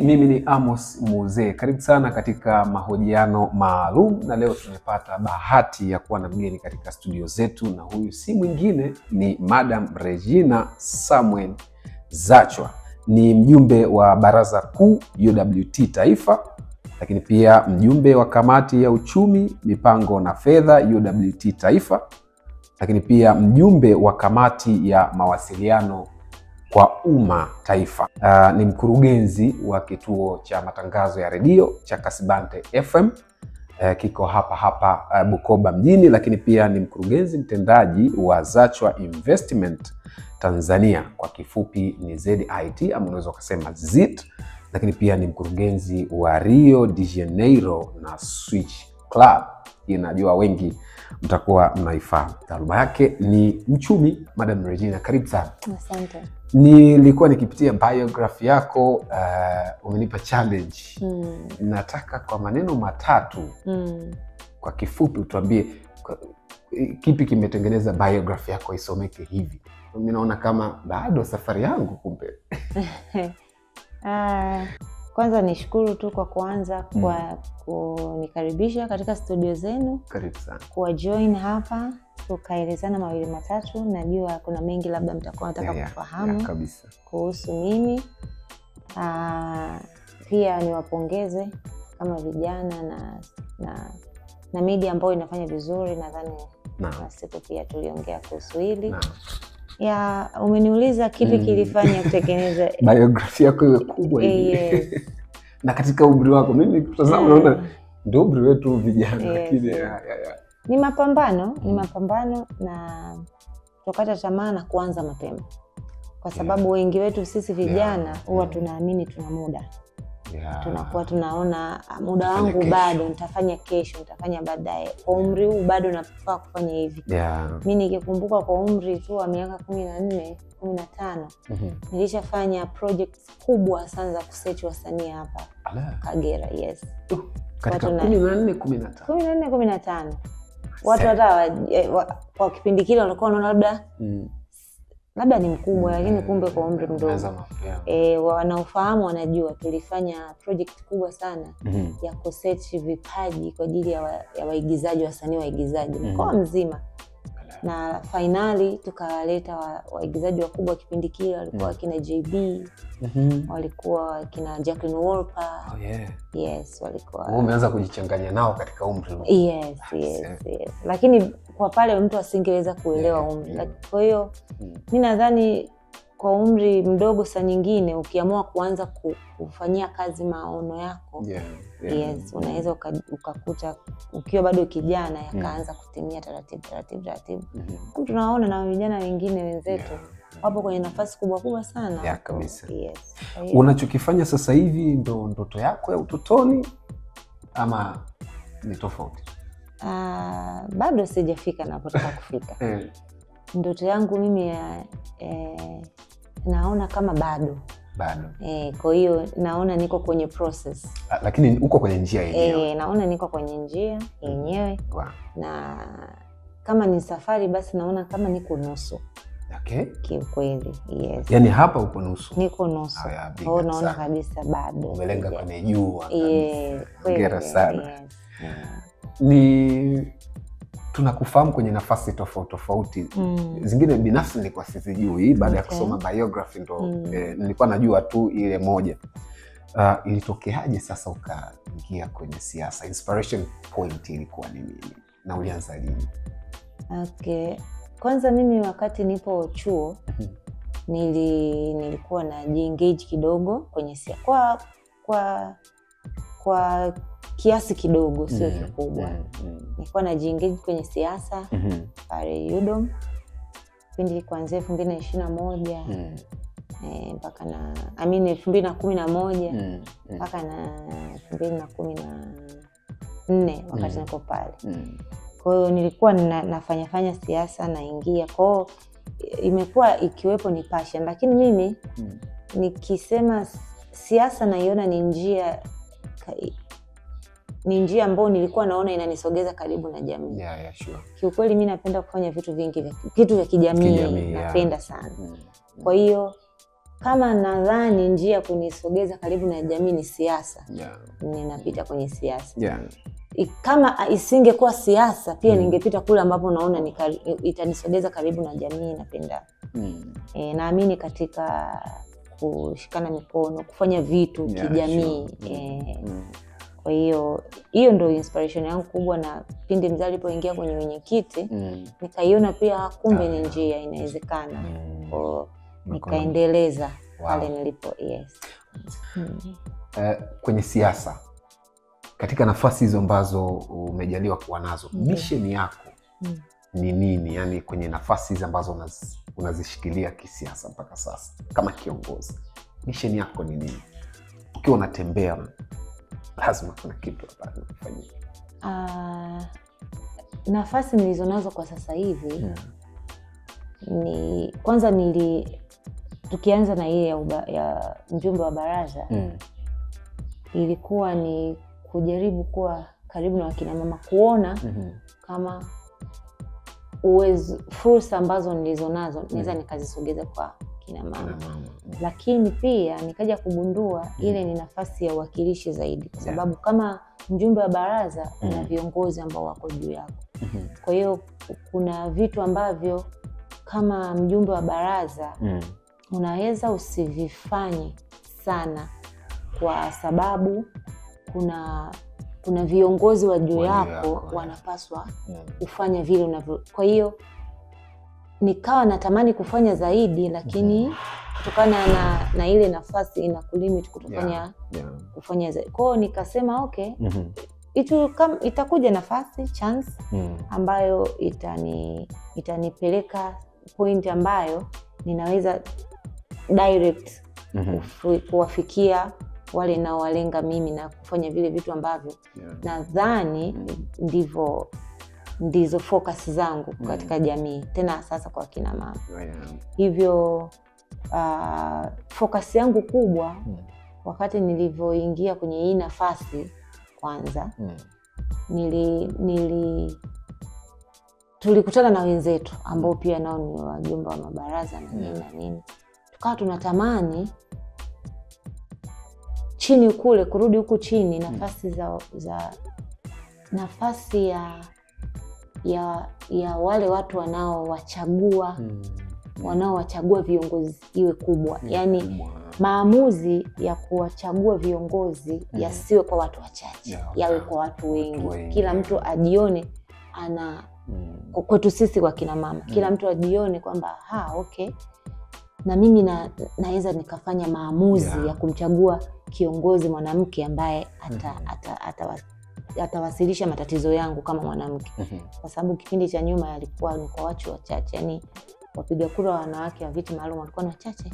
Mimi ni Amos Muzee. Karibu sana katika mahojiano maalum, na leo tumepata bahati ya kuwa na mgeni katika studio zetu, na huyu si mwingine ni Madam Regina Samuel Zachwa. Ni mjumbe wa Baraza Kuu UWT Taifa, lakini pia mjumbe wa Kamati ya Uchumi, Mipango na Fedha UWT Taifa, lakini pia mjumbe wa Kamati ya Mawasiliano kwa Umma Taifa. Ni mkurugenzi wa kituo cha matangazo ya redio cha Kasibante FM, kiko hapa Bukoba mjini, lakini pia ni mkurugenzi mtendaji wa Zachwa Investment Tanzania, kwa kifupi ni ZIT ama unaweza kusema ZIT, lakini pia ni mkurugenzi wa Rio de Janeiro na Switch Club. Najua wengi mtakuwa mnaifahamu. Taaluma yake ni uchumi. Madam Regina, karibu sana. Asante. Nilikuwa nikipitia biography yako, umenipa challenge. Nataka kwa maneno matatu, kwa kifupi utuambie kipi kimetengeneza biography yako isomeke hivi. Mimi naona kama bado safari yangu kumbe. Kwanza nishukuru tu kwa kuanza kwa kunikaribisha katika studio zenu. Karibu sana. Kwa join hapa tukaelezana mawili matatu. Najua kuna mengi labda mtakuwa nataka kufahamu kabisa kuhusu mimi. Pia niwapongeze kama vijana na media ambayo inafanya vizuri. Nadhani na siku pia tuliongea kuhusu hili. Ya, umeniuliza kipi kilifanya kutengeneza biography yako iwe kubwa hivi. Na katika umri wako, mimi kutazama naona ndio umri wetu vijana, lakini ni mapambano na tukata tamaa na kuanza mapema. Kwa sababu wengi wetu sisi vijana huwa tunaamini tuna muda. Tunakuwa tunaona muda wangu bado, nitafanya kesho, nitafanya baadaye. Kwa umri huu bado nafaa kufanya hivi. Mimi nikikumbuka kwa umri tu wa miaka 14, 15, nilishafanya projects kubwa sana za kusearch wasanii hapa Kagera. Katika 14, 15. Watu hata kwa kipindi kile walikuwa wanaona labda ni mkubwa, lakini kumbe kwa umri mdogo. Wanaofahamu wanajua tulifanya project kubwa sana ya kusearch vipaji kwa ajili ya waigizaji, wasanii waigizaji mkoa mzima. Na finally tukaleta waigizaji wakubwa kipindi kile, walikuwa kina JB, walikuwa kina Jacqueline Wolper. Walikuwa umeanza kujichanganya nao katika umri. Lakini kwa pale mtu asingeweza kuelewa umri. Kwa hiyo mimi nadhani kwa umri mdogo saa nyingine ukiamua kuanza kufanyia kazi maono yako, unaweza ukakuta ukiwa bado kijana yakaanza kutimia taratibu. Tunaona na vijana wengine wenzetu wapo kwenye nafasi kubwa sana. Kabisa. Unachokifanya sasa hivi ndo ndoto yako ya utotoni ama ni tofauti? Bado sijafika napotaka kufika. Ndoto yangu mimi naona kama bado. Kwa hiyo naona niko kwenye process. Lakini uko kwenye njia yenyewe? Naona niko kwenye njia yenyewe. Na kama ni safari basi naona kama niko nusu. Kiukweli. Yaani hapa uko nusu? Niko nusu. Kwa naona kabisa bado. Umelenga kwenye juu. Hongera sana. Ni tunakufahamu kwenye nafasi tofauti. Zingine binafsi nilikuwa sizijui, baada ya kusoma biography ndo nilikuwa najua tu ile moja. Ilitokeaje sasa ukaingia kwenye siasa? Inspiration point ilikuwa ni nini na ulianza lini? Kwanza mimi wakati nipo chuo nilikuwa najiengage kidogo kwenye siasa kwa kiasi kidogo, sio kikubwa. Nilikuwa najiengage kwenye siasa pale UDOM kipindi kuanzia 2021 mpaka 2011 mpaka na 2014 wakati niko pale. Kwa hiyo nilikuwa nafanya siasa, naingia. Kwa hiyo imekuwa ikiwepo ni passion, lakini mimi nikisema siasa naiona ni njia ambayo nilikuwa naona inanisogeza karibu na jamii. Kiukweli mimi napenda kufanya vitu vingi, vitu vya kijamii napenda sana. Kwa hiyo kama nadhani njia kunisogeza karibu na jamii ni siasa. Yeah. Ninapita kwenye siasa. Yeah. Kama isingekuwa siasa pia ningepita kule ambapo naona itanisogeza karibu na jamii. Napenda naamini katika kushikana mikono, kufanya vitu kijamii. Kwa hiyo ndio inspiration yangu kubwa, na pindi mzee alipoingia kwenye wenyekiti nikaiona pia kumbe ni njia inawezekana. Nikaendeleza pale nilipo. Yes. Kwenye siasa, katika nafasi hizo ambazo umejaliwa kuwa nazo, mission yako ni nini? Yani kwenye nafasi hizo ambazo unazishikilia kisiasa mpaka sasa kama kiongozi, mission yako ni nini? Ukiwa unatembea lazima kuna kitu ambacho unafanyika. Nafasi nilizonazo kwa sasa hivi ni kwanza tukianza na ile ya mjumbe wa baraza, ilikuwa ni kujaribu kuwa karibu na wakina mama, kuona kama fursa ambazo nilizonazo naweza nikazisogeza kwa kina mama. Lakini pia nikaja kugundua ile ni nafasi ya uwakilishi zaidi, kwa sababu kama mjumbe wa baraza una viongozi ambao wako juu yako. Kwa hiyo kuna vitu ambavyo kama mjumbe wa baraza unaweza usivifanye sana, kwa sababu kuna viongozi wa juu yako wanapaswa kufanya vile unavyo. Kwa hiyo nikawa natamani kufanya zaidi, lakini kutokana na ile nafasi inakulimit kufanya zaidi. Kwa hiyo nikasema okay, itakuja nafasi chance ambayo itanipeleka point ambayo ninaweza direct kuwafikia wale naowalenga mimi na kufanya vile vitu ambavyo nadhani ndizo focus zangu katika jamii, tena sasa kwa kina mama. Hivyo focus yangu kubwa wakati nilivyoingia kwenye hii nafasi kwanza, tulikutana na wenzetu ambao pia nao ni wajumbe wa mabaraza na nini na nini. Tukawa tunatamani chini kule, kurudi huku chini, nafasi nafasi ya wale watu wanaowachagua viongozi iwe kubwa. Yani maamuzi ya kuwachagua viongozi yasiwe kwa watu wachache, yawe kwa watu wengi. Kila mtu ajione kwetu sisi kwa kina mama, kila mtu ajione kwamba okay, na mimi naweza nikafanya maamuzi ya kumchagua kiongozi mwanamke ambaye atawasilisha matatizo yangu kama mwanamke. Kwa sababu kipindi cha nyuma yalikuwa ni kwa watu wachache, yani wapiga kura wanawake wa viti maalum walikuwa ni wachache.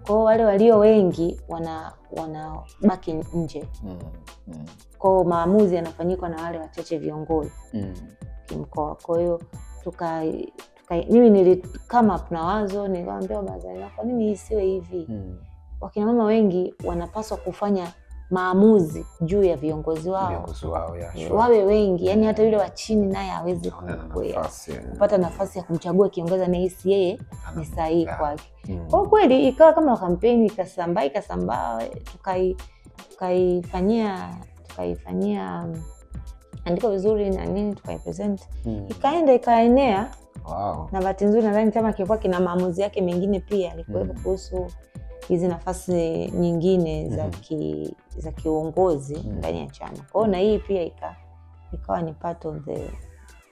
Kwa hiyo wale walio wengi wanabaki nje. Kwa hiyo maamuzi yanafanyika na wale wachache viongozi kimkoa. Kwa hiyo mimi kama kuna wazo niliwaambia bazani, kwa nini isiwe hivi? Wakina mama wengi wanapaswa kufanya maamuzi juu ya viongozi wao, wawe wengi, yani hata yule wa chini naye aweze kupata nafasi ya kumchagua kiongozi anayehisi yeye ni sahihi kwake. Kwa kweli ikawa kama kampeni ikasambaa, tukaifanyia andiko vizuri na nini, tukaipresent, ikaenea. Na bahati nzuri nadhani chama kilikuwa kina maamuzi yake mengine pia alikuwa kuhusu hizi nafasi nyingine za kiongozi ndani ya chama. Kwa hiyo na hii pia ikawa ni part of the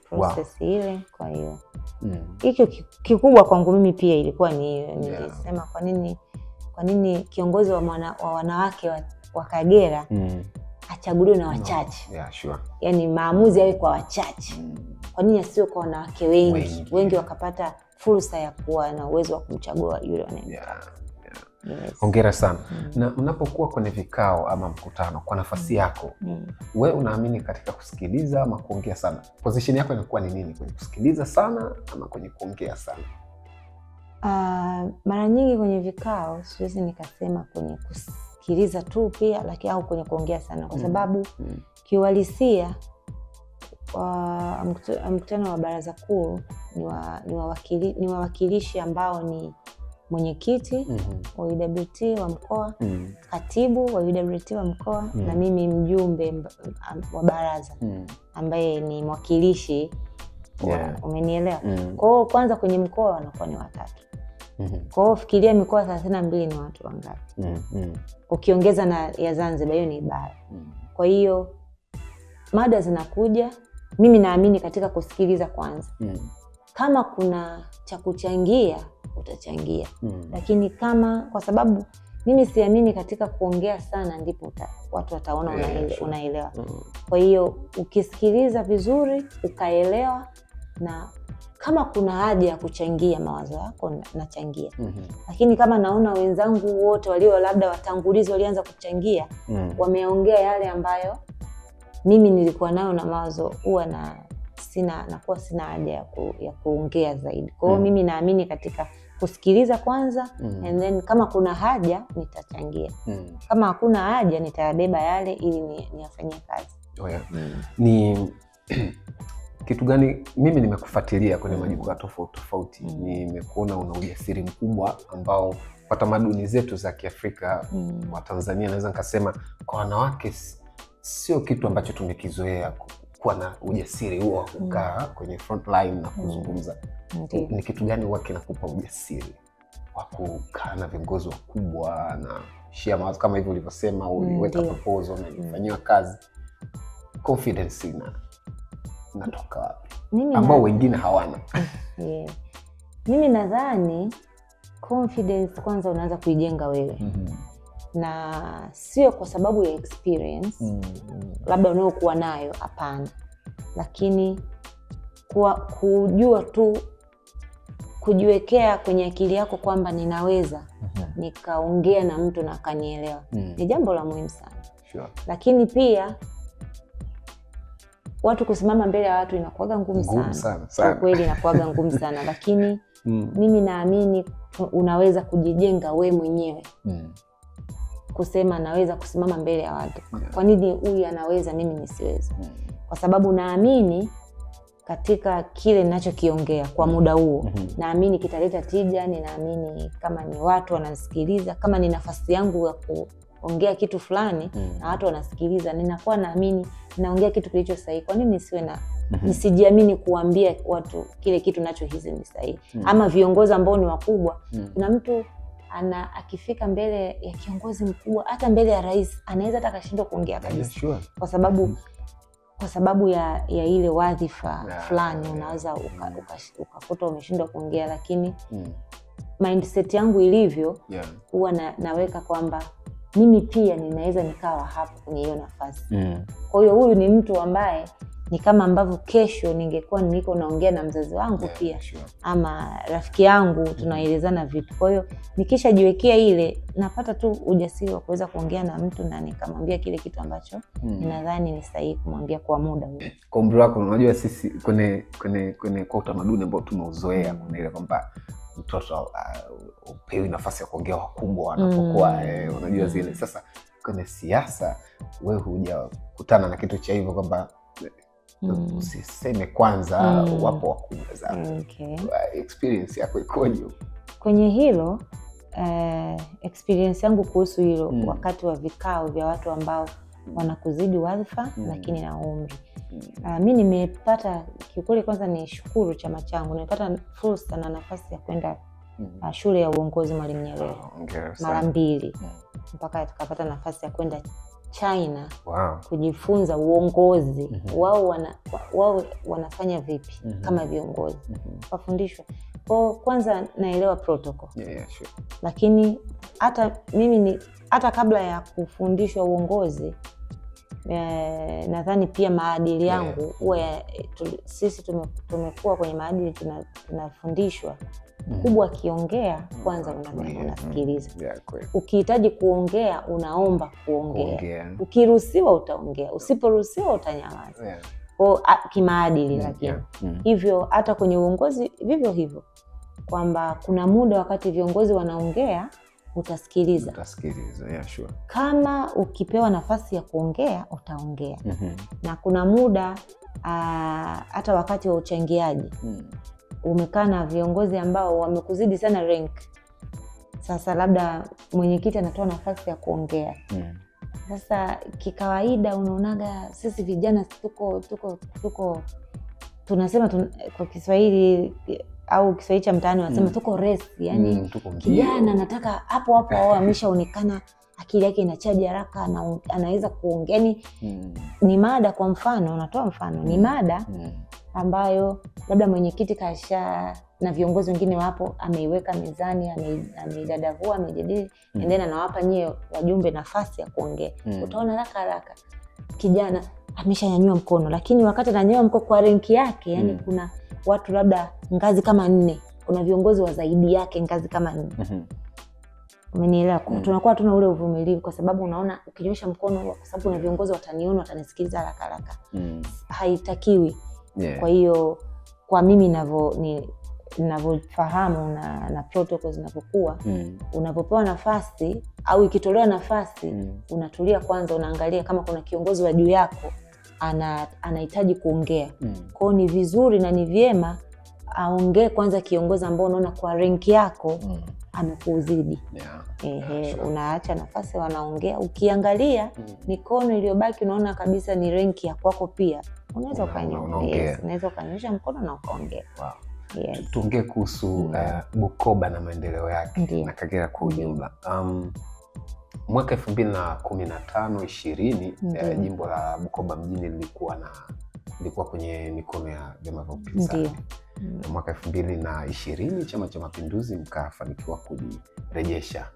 process ile. Kwa hiyo hicho kikubwa kwangu mimi pia ilikuwa ni nilisema kwa nini kiongozi wa wanawake wa Kagera achaguliwe na wachache? Yani maamuzi yawe kwa wachache. Kwa nini asiwe kwa wanawake wengi wakapata fursa ya kuwa na uwezo wa kumchagua yule wanayemtaka? Hongera sana. Na unapokuwa kwenye vikao ama mkutano kwa nafasi yako, wewe unaamini katika kusikiliza ama kuongea sana? Position yako inakuwa ni nini, kwenye kusikiliza sana ama kwenye kuongea sana? Mara nyingi kwenye vikao siwezi nikasema kwenye kusikiliza tu pia, lakini au kwenye kuongea sana, kwa sababu kiuhalisia mkutano wa baraza kuu ni wawakilishi ambao mwenyekiti wa UWT wa mkoa, katibu wa UWT wa mkoa, na mimi mjumbe wa baraza ambaye ni mwakilishi. Umenielewa? Kwa hiyo kwanza kwenye mkoa wanakuwa ni watatu. Kwa hiyo fikiria mikoa 32 ni watu wangapi? Ukiongeza na ya Zanzibar, hiyo ni bara. Kwa hiyo mada zinakuja, mimi naamini katika kusikiliza kwanza. Kama kuna cha kuchangia utachangia. Lakini kama, kwa sababu mimi siamini katika kuongea sana ndipo watu wataona unaelewa. Kwa hiyo ukisikiliza vizuri, ukaelewa, na kama kuna haja ya kuchangia mawazo yako nachangia. Lakini kama naona wenzangu wote walio labda watangulizi walianza kuchangia, wameongea yale ambayo mimi nilikuwa nayo na mawazo, huwa nakuwa sina haja ya kuongea zaidi. Kwa hiyo mimi naamini katika kusikiliza kwanza, and then kama kuna haja nitachangia. Kama hakuna haja nitabeba yale ili niyafanyie kazi. Ni kitu gani mimi nimekufuatilia kwenye majukwaa tofauti, nimekuona una ujasiri mkubwa ambao kwa tamaduni zetu za Kiafrika wa Tanzania, naweza nikasema kwa wanawake sio kitu ambacho tumekizoea, kuwa na ujasiri huo kukaa kwenye front line na kuzungumza. Ni kitu gani huwa kinakupa ujasiri wa kukaa na viongozi wakubwa na share mawazo kama hivyo ulivyosema, uliweka proposal na ilifanywa kazi? Confidence inatoka wapi ambao wengine hawana? Mimi nadhani confidence kwanza unaanza kuijenga wewe. Na sio kwa sababu ya experience labda unayokuwa nayo, hapana. Lakini kujua tu, kujiwekea kwenye akili yako kwamba ninaweza nikaongea na mtu na akanielewa, ni jambo la muhimu sana. Lakini pia watu kusimama mbele ya watu inakuwa ngumu sana. Kwa kweli inakuwa ngumu sana, lakini mimi naamini unaweza kujijenga we mwenyewe. Kusema naweza kusimama mbele ya watu. Kwa nini huyu anaweza mimi nisiwezi? Kwa sababu naamini katika kile ninachokiongea kwa muda huo. Naamini kitaleta tija, ninaamini kama ni watu wanasikiliza, kama ni nafasi yangu ya kuongea kitu fulani na watu wanasikiliza, ninakuwa naamini naongea kitu kilicho sahihi. Kwa nini nisiwe na nisijiamini kuambia watu kile kitu ninachohisi ni sahihi? Ama viongozi ambao ni wakubwa, kuna mtu akifika mbele ya kiongozi mkubwa, hata mbele ya rais, anaweza hata kashindwa kuongea kabisa. Kwa sababu ya ile wadhifa fulani, unaweza ukakuta umeshindwa kuongea. Lakini mindset yangu ilivyo, huwa naweka kwamba mimi pia ninaweza nikawa hapo kwenye hiyo nafasi. Kwa hiyo huyu ni mtu ambaye ni kama ambavyo kesho ningekuwa niko naongea na mzazi wangu pia, ama rafiki yangu, tunaelezana vitu. Kwa hiyo nikishajiwekea ile, napata tu ujasiri wa kuweza kuongea na mtu na nikamwambia kile kitu ambacho ninadhani ni sahihi kumwambia kwa muda huo. Kwa umri wako, unajua sisi kwenye kwa utamaduni ambao tumeuzoea, kuna ile kwamba mtoto upewi nafasi ya kuongea wakubwa wanapokuwa unajua zile. Sasa kwenye siasa wewe hujakutana na kitu cha hivyo kwamba usiseme kwanza, wapo wakubwa sana? Experience yako ikoje kwenye hilo? Experience yangu kuhusu hilo, wakati wa vikao vya watu ambao wanakuzidi wadhifa lakini na umri, mimi nimepata kiukweli, kwanza ni shukuru chama changu, nimepata fursa na nafasi ya kwenda shule ya uongozi Mwalimu Nyerere mara 2, mpaka tukapata nafasi ya kwenda China kujifunza uongozi. Wao wanafanya vipi kama viongozi, wafundishwe. Kwa kwanza naelewa protocol. Lakini hata mimi hata kabla ya kufundishwa uongozi, nadhani pia maadili yangu sisi tumekuwa kwenye maadili, tunafundishwa kubwa akiongea kwanza unasikiliza. Ukihitaji kuongea unaomba kuongea. Ukiruhusiwa utaongea, usiporuhusiwa utanyamaza. Kwa kimaadili. Lakini hivyo hata kwenye uongozi vivyo hivyo, kwamba kuna muda wakati viongozi wanaongea utasikiliza. Kama ukipewa nafasi ya kuongea utaongea. Na kuna muda hata wakati wa uchangiaji umekaa na viongozi ambao wamekuzidi sana rank, Sasa labda mwenyekiti anatoa nafasi ya kuongea. Sasa kikawaida unaonaga sisi vijana tuko tunasema kwa Kiswahili au Kiswahili cha mtaani wanasema tuko race, yani kijana anataka hapo au ameshaonekana akili yake inachaji haraka na anaweza kuongea. Yani ni mada, kwa mfano unatoa mfano, ni mada ambayo labda mwenyekiti kasha na viongozi wengine wapo ameiweka mezani, ameidadavua, amejadili, and then anawapa nyie wajumbe nafasi ya kuongea. Utaona haraka kijana ameshanyanyua mkono, lakini wakati ananyanyua mkono kwa ranki yake, yani kuna watu labda ngazi kama 4, kuna viongozi wa zaidi yake ngazi kama 4. Umenielewa? Tunakuwa tuna ule uvumilivu, kwa sababu unaona ukinyosha mkono kwa sababu na viongozi wataniona, watanisikiliza haraka. Haitakiwi. Kwa hiyo kwa mimi ninavyofahamu na protocols zinapokuwa, unapopewa nafasi au ikitolewa nafasi, unatulia kwanza, unaangalia kama kuna kiongozi wa juu yako anahitaji kuongea. Kwa hiyo ni vizuri na ni vyema aongee kwanza kiongozi ambao unaona kwa rank yako amekuzidi. Unaacha nafasi wanaongea. Ukiangalia mikono iliyobaki unaona kabisa ni rank ya kwako pia, unaweza ukanyosha, unaweza ukanyosha mkono na ukaongea. Tuongee kuhusu Bukoba na maendeleo yake na Kagera kwa ujumla. Mwaka 2015-20 jimbo la Bukoba mjini lilikuwa kwenye mikono ya vyama vya upinzani. Na mwaka 2020 Chama cha Mapinduzi mkafanikiwa kujirejesha.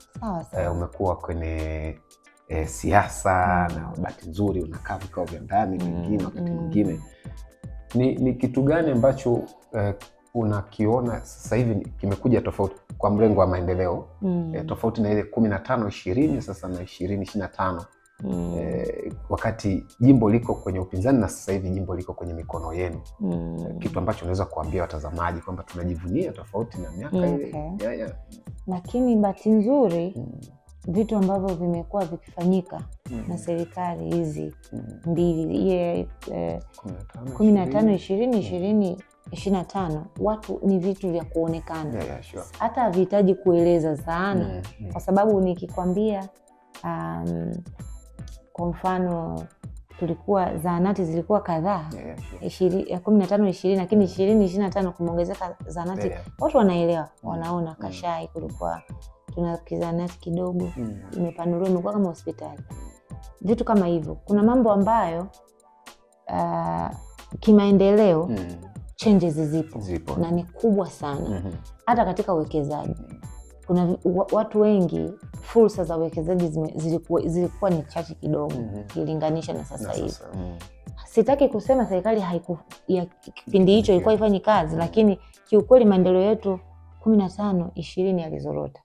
Umekuwa kwenye siasa na bahati nzuri unakaa vikao vya ndani vingine wakati mwingine. Ni kitu gani ambacho unakiona sasa hivi kimekuja tofauti kwa mrengo wa maendeleo, tofauti na ile 15-20 sasa na 20-25, wakati jimbo liko kwenye upinzani na sasa hivi jimbo liko kwenye mikono yenu? Kitu ambacho unaweza kuambia watazamaji kwamba tunajivunia tofauti na miaka ile. Lakini bahati nzuri vitu ambavyo vimekuwa vikifanyika na serikali hizi mbili 15-20 25, watu ni vitu vya kuonekana. Hata havihitaji kueleza sana. Kwa sababu nikikwambia kwa mfano tulikuwa zahanati zilikuwa kadhaa 15-20, lakini 20-25 kumeongezeka zahanati. Watu wanaelewa, wanaona Kashai kulikuwa tuna zahanati kidogo, imepanuliwa, imekuwa kama hospitali. Vitu kama hivyo. Kuna mambo ambayo kimaendeleo changes zipo na ni kubwa sana. Hata katika uwekezaji kuna watu wengi, fursa za uwekezaji zilikuwa ni chache kidogo ukilinganisha na sasa hivi. Sitaki kusema serikali ya kipindi hicho ilikuwa ifanye kazi, lakini kiukweli maendeleo yetu 15-20 yalizorota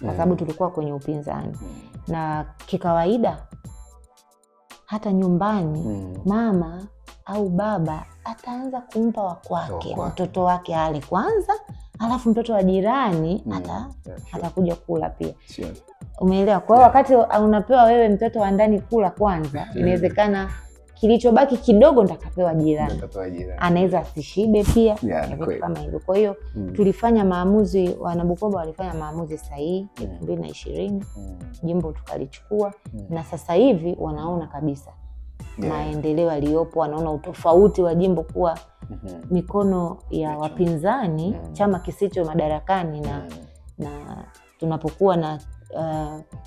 kwa sababu tulikuwa kwenye upinzani. Na kikawaida hata nyumbani mama au baba ataanza kumpa wa kwake, mtoto wake ale kwanza, alafu mtoto wa jirani atakuja kula pia. Umeelewa? Kwa hiyo wakati unapewa wewe mtoto wa ndani kula kwanza, inawezekana kilichobaki kidogo ndakapewa jirani. Anaweza asishibe pia, kama hivyo. Kwa hiyo tulifanya maamuzi, wanabukoba walifanya maamuzi sahihi 2020, jimbo tukalichukua, na sasa hivi wanaona kabisa maendeleo yaliyopo, wanaona utofauti wa jimbo kuwa mikono ya wapinzani, chama kisicho madarakani, na tunapokuwa na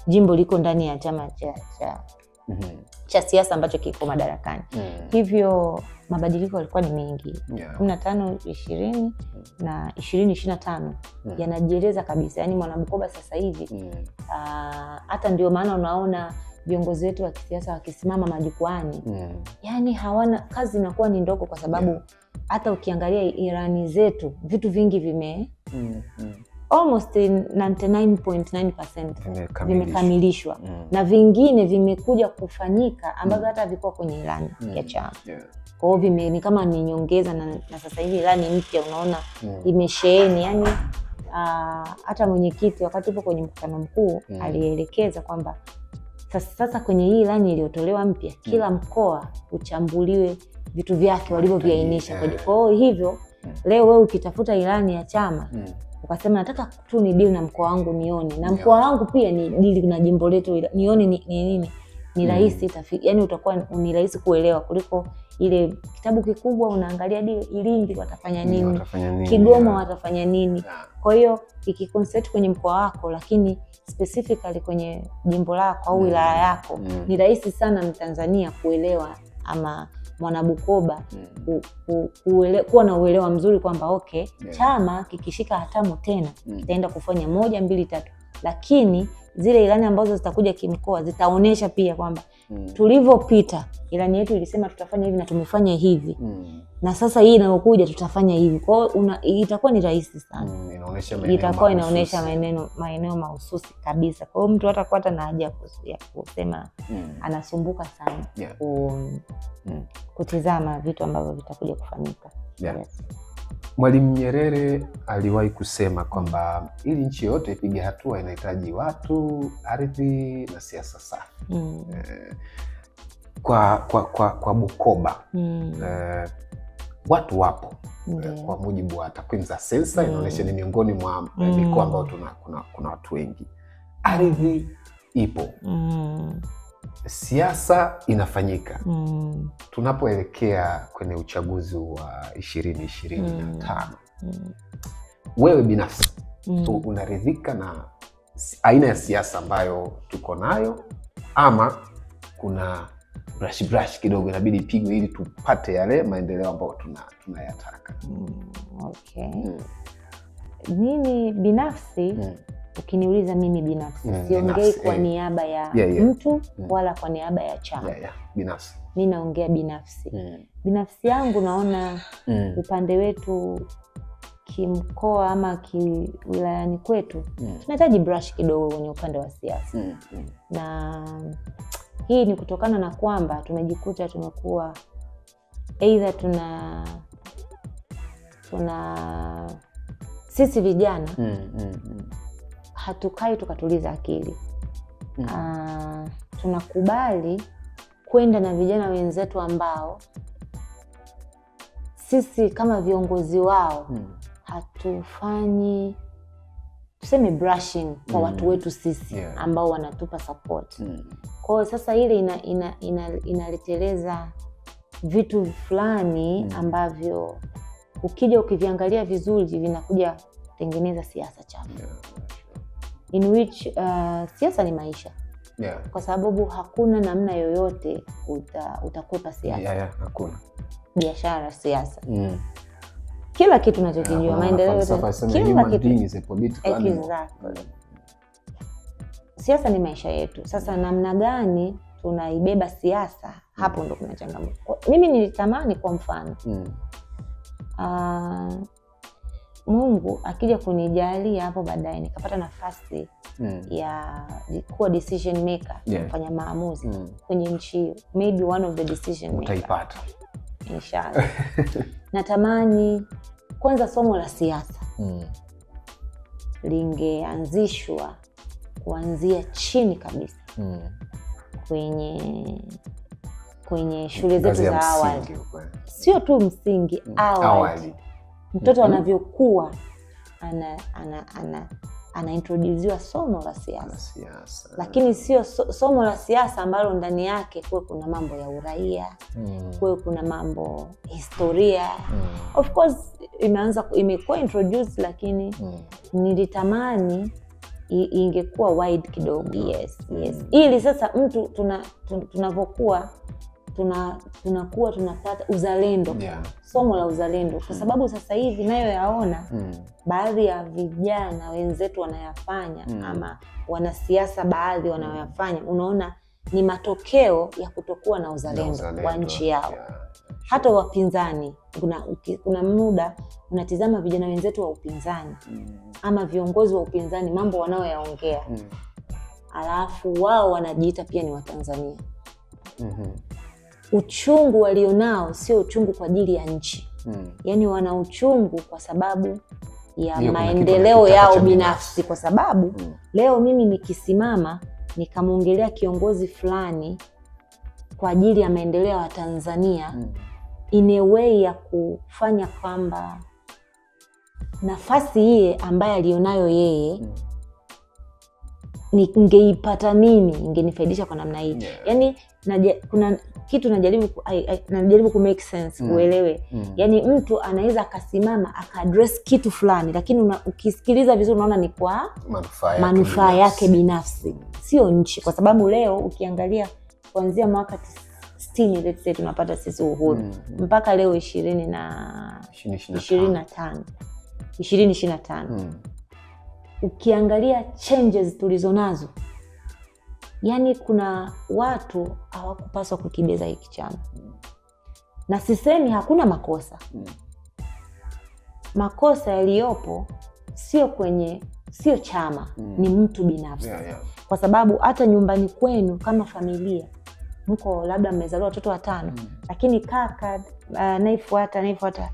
jimbo liko ndani ya chama cha siasa ambacho kiko madarakani. Hivyo mabadiliko yalikuwa ni mengi. 15-20 na 20-25 yanajieleza kabisa. Yani Mwanabukoba sasa hivi hata ndio maana unaona viongozi wetu wa kisiasa wakisimama majukwani, yani hawana kazi, inakuwa ni ndogo, kwa sababu hata ukiangalia irani zetu vitu vingi almost 99.9% vimekamilishwa, na vingine vimekuja kufanyika ambavyo hata havikuwa kwenye ilani ya chama. Kwa hiyo ni kama ni nyongeza, na sasa hivi ilani mpya unaona imesheheni. Yani hata mwenyekiti wakati upo kwenye mkutano mkuu alielekeza kwamba sasa kwenye hii ilani iliyotolewa mpya, kila mkoa uchambuliwe vitu vyake walivyoviainisha. Kwa hiyo hivyo leo wewe ukitafuta ilani ya chama ukasema nataka tu ni deal na mkoa wangu nione, na mkoa wangu pia ni deal na jimbo letu nione ni nini, ni rahisi yani utakuwa ni rahisi kuelewa kuliko ile kitabu kikubwa unaangalia Iringi watafanya nini, Kigoma watafanya nini. Kwa hiyo ikiconcentrate kwenye mkoa wako lakini specifically kwenye jimbo lako au wilaya yako, ni rahisi sana Mtanzania kuelewa ama Mwanabukoba kuwa na uelewa mzuri kwamba okay, chama kikishika hatamu tena kitaenda kufanya 1 2 3, lakini zile ilani ambazo zitakuja kimkoa zitaonesha pia kwamba tulivyopita ilani yetu ilisema tutafanya hivi na tumefanya hivi, na sasa hii inayokuja tutafanya hivi. Kwa hiyo itakuwa ni rahisi sana, inaonesha maeneo mahususi kabisa. Kwa hiyo mtu hatakuwa hata na haja ya kusema anasumbuka sana kutizama vitu ambavyo vitakuja kufanyika. Yes. Mwalimu Nyerere aliwahi kusema kwamba ili nchi yote ipige hatua inahitaji watu, ardhi na siasa safi. Kwa Bukoba watu wapo. Kwa mujibu wa takwimu za sensa inaonyesha ni miongoni mwa mikoa ambao kuna watu wengi. Ardhi ipo. Siasa inafanyika. Tunapoelekea kwenye uchaguzi wa 2025, wewe binafsi unaridhika na aina ya siasa ambayo tuko nayo, ama kuna brush kidogo inabidi pigwe ili tupate yale maendeleo ambayo tunayataka? Okay. Mimi binafsi ukiniuliza mimi binafsi siongei kwa niaba ya mtu wala kwa niaba ya chama. Binafsi. Mimi naongea binafsi. Binafsi yangu naona upande wetu kimkoa ama kiwilayani kwetu tunahitaji brush kidogo kwenye upande wa siasa. Na hii ni kutokana na kwamba tumejikuta tumekuwa either tuna sisi vijana hatukai tukatuliza akili. Tunakubali kwenda na vijana wenzetu ambao sisi kama viongozi wao hatufanyi tuseme brushing kwa watu wetu sisi ambao wanatupa support. Kwa hiyo sasa ile inaleteleza vitu fulani ambavyo ukija ukiviangalia vizuri vinakuja kutengeneza siasa chafu. In which siasa ni maisha. Kwa sababu hakuna namna yoyote utakwepa siasa. Hakuna. Biashara, siasa. Kila kitu tunachokijua, maendeleo kila kitu is a political animal. Siasa ni maisha yetu. Sasa namna gani tunaibeba siasa, hapo ndo kuna changamoto. Mimi nilitamani kwa mfano Mungu akija kunijalia hapo baadaye nikapata nafasi ya kuwa decision maker, kufanya maamuzi kwenye nchi, maybe one of the decision maker utaipata inshallah. Natamani kwanza somo la siasa lingeanzishwa kuanzia chini kabisa kwenye shule zetu za awali. Sio tu msingi, awali. Mtoto anavyokuwa ana introduziwa somo la siasa. Lakini sio somo la siasa ambalo ndani yake kuwe kuna mambo ya uraia, kuwe kuna mambo historia. Of course imekuwa introduced, lakini nilitamani ingekuwa wide kidogo. Yes. Ili sasa mtu tunavyokuwa tunakuwa tunapata uzalendo, somo la uzalendo. Kwa sababu sasa hivi nayo yaona baadhi ya vijana wenzetu wanayafanya, ama wanasiasa baadhi wanayafanya, unaona ni matokeo ya kutokuwa na uzalendo wa nchi yao. Hata wapinzani, kuna muda unatizama vijana wenzetu wa upinzani ama viongozi wa upinzani, mambo wanaoyaongea, alafu wao wanajiita pia ni Watanzania. Uchungu walionao sio uchungu kwa ajili ya nchi. Yaani wana uchungu kwa sababu ya maendeleo yao binafsi. Kwa sababu leo mimi nikisimama nikamuongelea kiongozi fulani kwa ajili ya maendeleo ya Tanzania, in a way ya kufanya kwamba nafasi hii ambayo alionayo yeye ningeipata mimi, ingenifaidisha kwa namna hii. Yani kuna kitu najaribu ku make sense, uelewe. Yani mtu anaweza akasimama aka-address kitu fulani, lakini ukisikiliza vizuri unaona ni kwa manufaa yake binafsi, sio nchi. Kwa sababu leo ukiangalia kuanzia mwaka 60 let's say tunapata sisi uhuru mpaka leo 2025 ukiangalia changes tulizonazo, yani kuna watu hawakupaswa kukibeza hiki chama. Na sisemi hakuna makosa. Makosa yaliyopo sio chama, ni mtu binafsi. Kwa sababu hata nyumbani kwenu kama familia mko labda mmezaliwa watoto 5, lakini kaka naifuata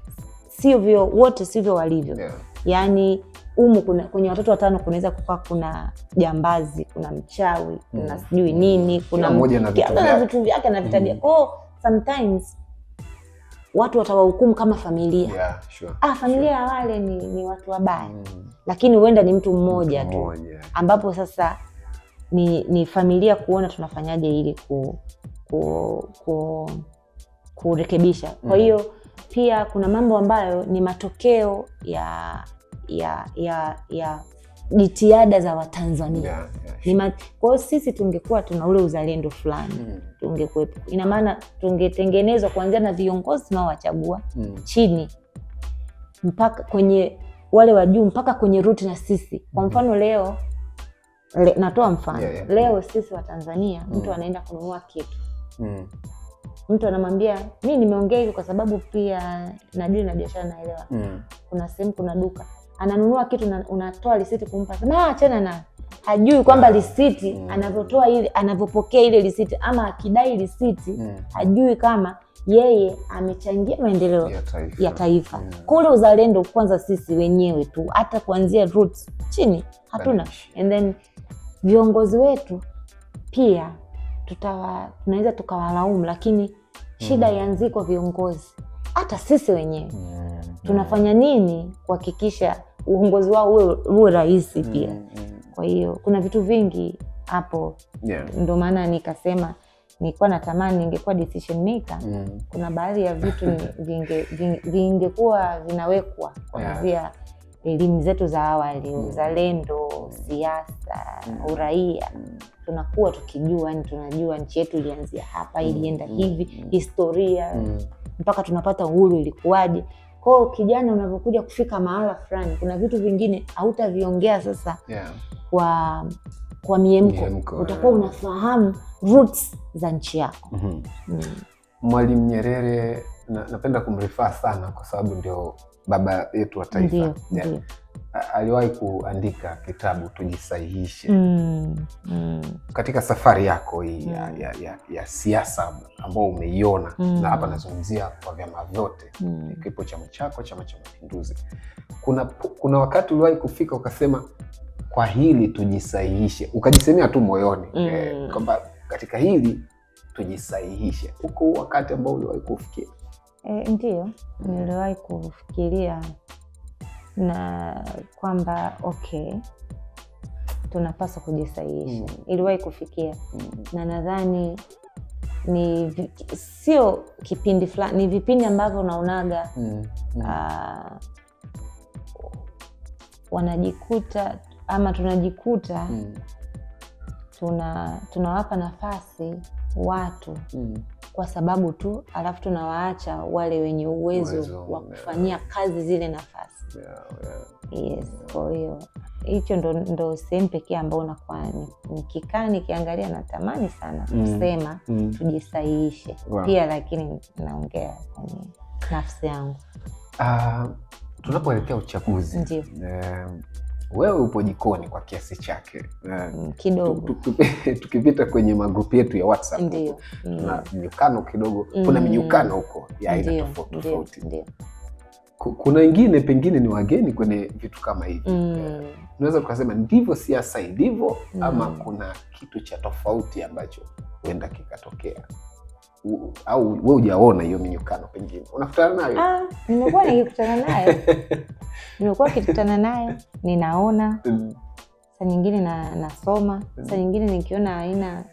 sivyo wote, sivyo walivyo. Yani kwenye watoto 5 kunaweza kukaa kuna jambazi, kuna mchawi, kuna sijui nini, kuna vitu vyake na vitabia. Sometimes watu watawahukumu kama familia. Familia ya wale ni watu wabaya. Lakini huenda ni mtu mmoja tu. Ambapo sasa ni familia kuona tunafanyaje ili kurekebisha. Kwa hiyo pia kuna mambo ambayo ni matokeo ya jitihada za Watanzania. Kwa hiyo sisi tungekuwa tuna ule uzalendo fulani, tungekuwepo. Ina maana tungetengenezwa kuanzia na viongozi tunaowachagua chini mpaka kwenye wale wa juu, mpaka kwenye root na sisi. Kwa mfano leo natoa mfano. Leo sisi wa Tanzania mtu anaenda kununua kitu. Mtu anamwambia mimi nimeongea hivi kwa sababu pia najua na biashara naelewa. Kuna sehemu kuna duka. Ananunua kitu na unatoa risiti kumpa. Sema achana na. Hajui kwamba risiti anavyotoa ile, anavyopokea ile risiti ama akidai risiti, hajui kama yeye amechangia maendeleo ya taifa. Kule uzalendo kwanza sisi wenyewe tu, hata kuanzia roots chini hatuna. And then viongozi wetu pia tunaweza tukawalaumu, lakini shida ianzie kwa viongozi. Hata sisi wenyewe tunafanya nini kuhakikisha uongozi wao uwe rahisi pia. Kwa hiyo kuna vitu vingi hapo. Ndio maana nikasema nilikuwa natamani ningekuwa decision maker. Kuna baadhi ya vitu vingekuwa vinawekwa kuanzia elimu zetu za awali, uzalendo, siasa, uraia. Tunakuwa tukijua, yani tunajua nchi yetu ilianzia hapa, ilienda hivi, historia, mpaka tunapata uhuru ilikuwaje. Kwa hiyo kijana unapokuja kufika mahala fulani, kuna vitu vingine hautaviongea sasa kwa miemko. Utakuwa unafahamu roots za nchi yako. Mwalimu Nyerere napenda kumrefer sana kwa sababu ndio baba yetu wa taifa. Aliwahi kuandika kitabu Tujisahihishe. Katika safari yako hii ya siasa ambayo umeiona, na hapa nazungumzia kwa vyama vyote, kipo chama chako, Chama cha Mapinduzi. Kuna wakati uliwahi kufika ukasema kwa hili tujisahihishe, ukajisemea tu moyoni kwamba katika hili tujisahihishe. Uko wakati ambao uliwahi kufikia? Ndio, niliwahi kufikiria na kwamba tunapaswa kujisahihisha. Iliwahi kufikia. Na nadhani sio kipindi fulani, ni vipindi ambavyo unaonaga wanajikuta ama tunajikuta tunawapa nafasi watu kwa sababu tu, alafu tunawaacha wale wenye uwezo wa kufanyia kazi zile nafasi. Yes, kwa hiyo hicho ndo sehemu pekee ambayo unakuwa nikikaa nikiangalia natamani sana kusema tujisahihishe pia, lakini naongea kwenye nafsi yangu. Tunapoelekea uchaguzi, wewe upo jikoni kwa kiasi chake kidogo. Tukipita kwenye magrupu yetu ya WhatsApp, na minyukano kidogo, kuna minyukano huko ya aina tofauti. Kuna wengine pengine ni wageni kwenye vitu kama hivi. Unaweza kusema ndivyo siasa ilivyo, ama kuna kitu cha tofauti ambacho huenda kikatokea? au wewe hujaona hiyo minyukano pengine? Unakutana nayo? Nimekuwa nikikutana nayo. Nimekuwa nikikutana nayo, ninaona. Saa nyingine nasoma, saa nyingine nikiona haina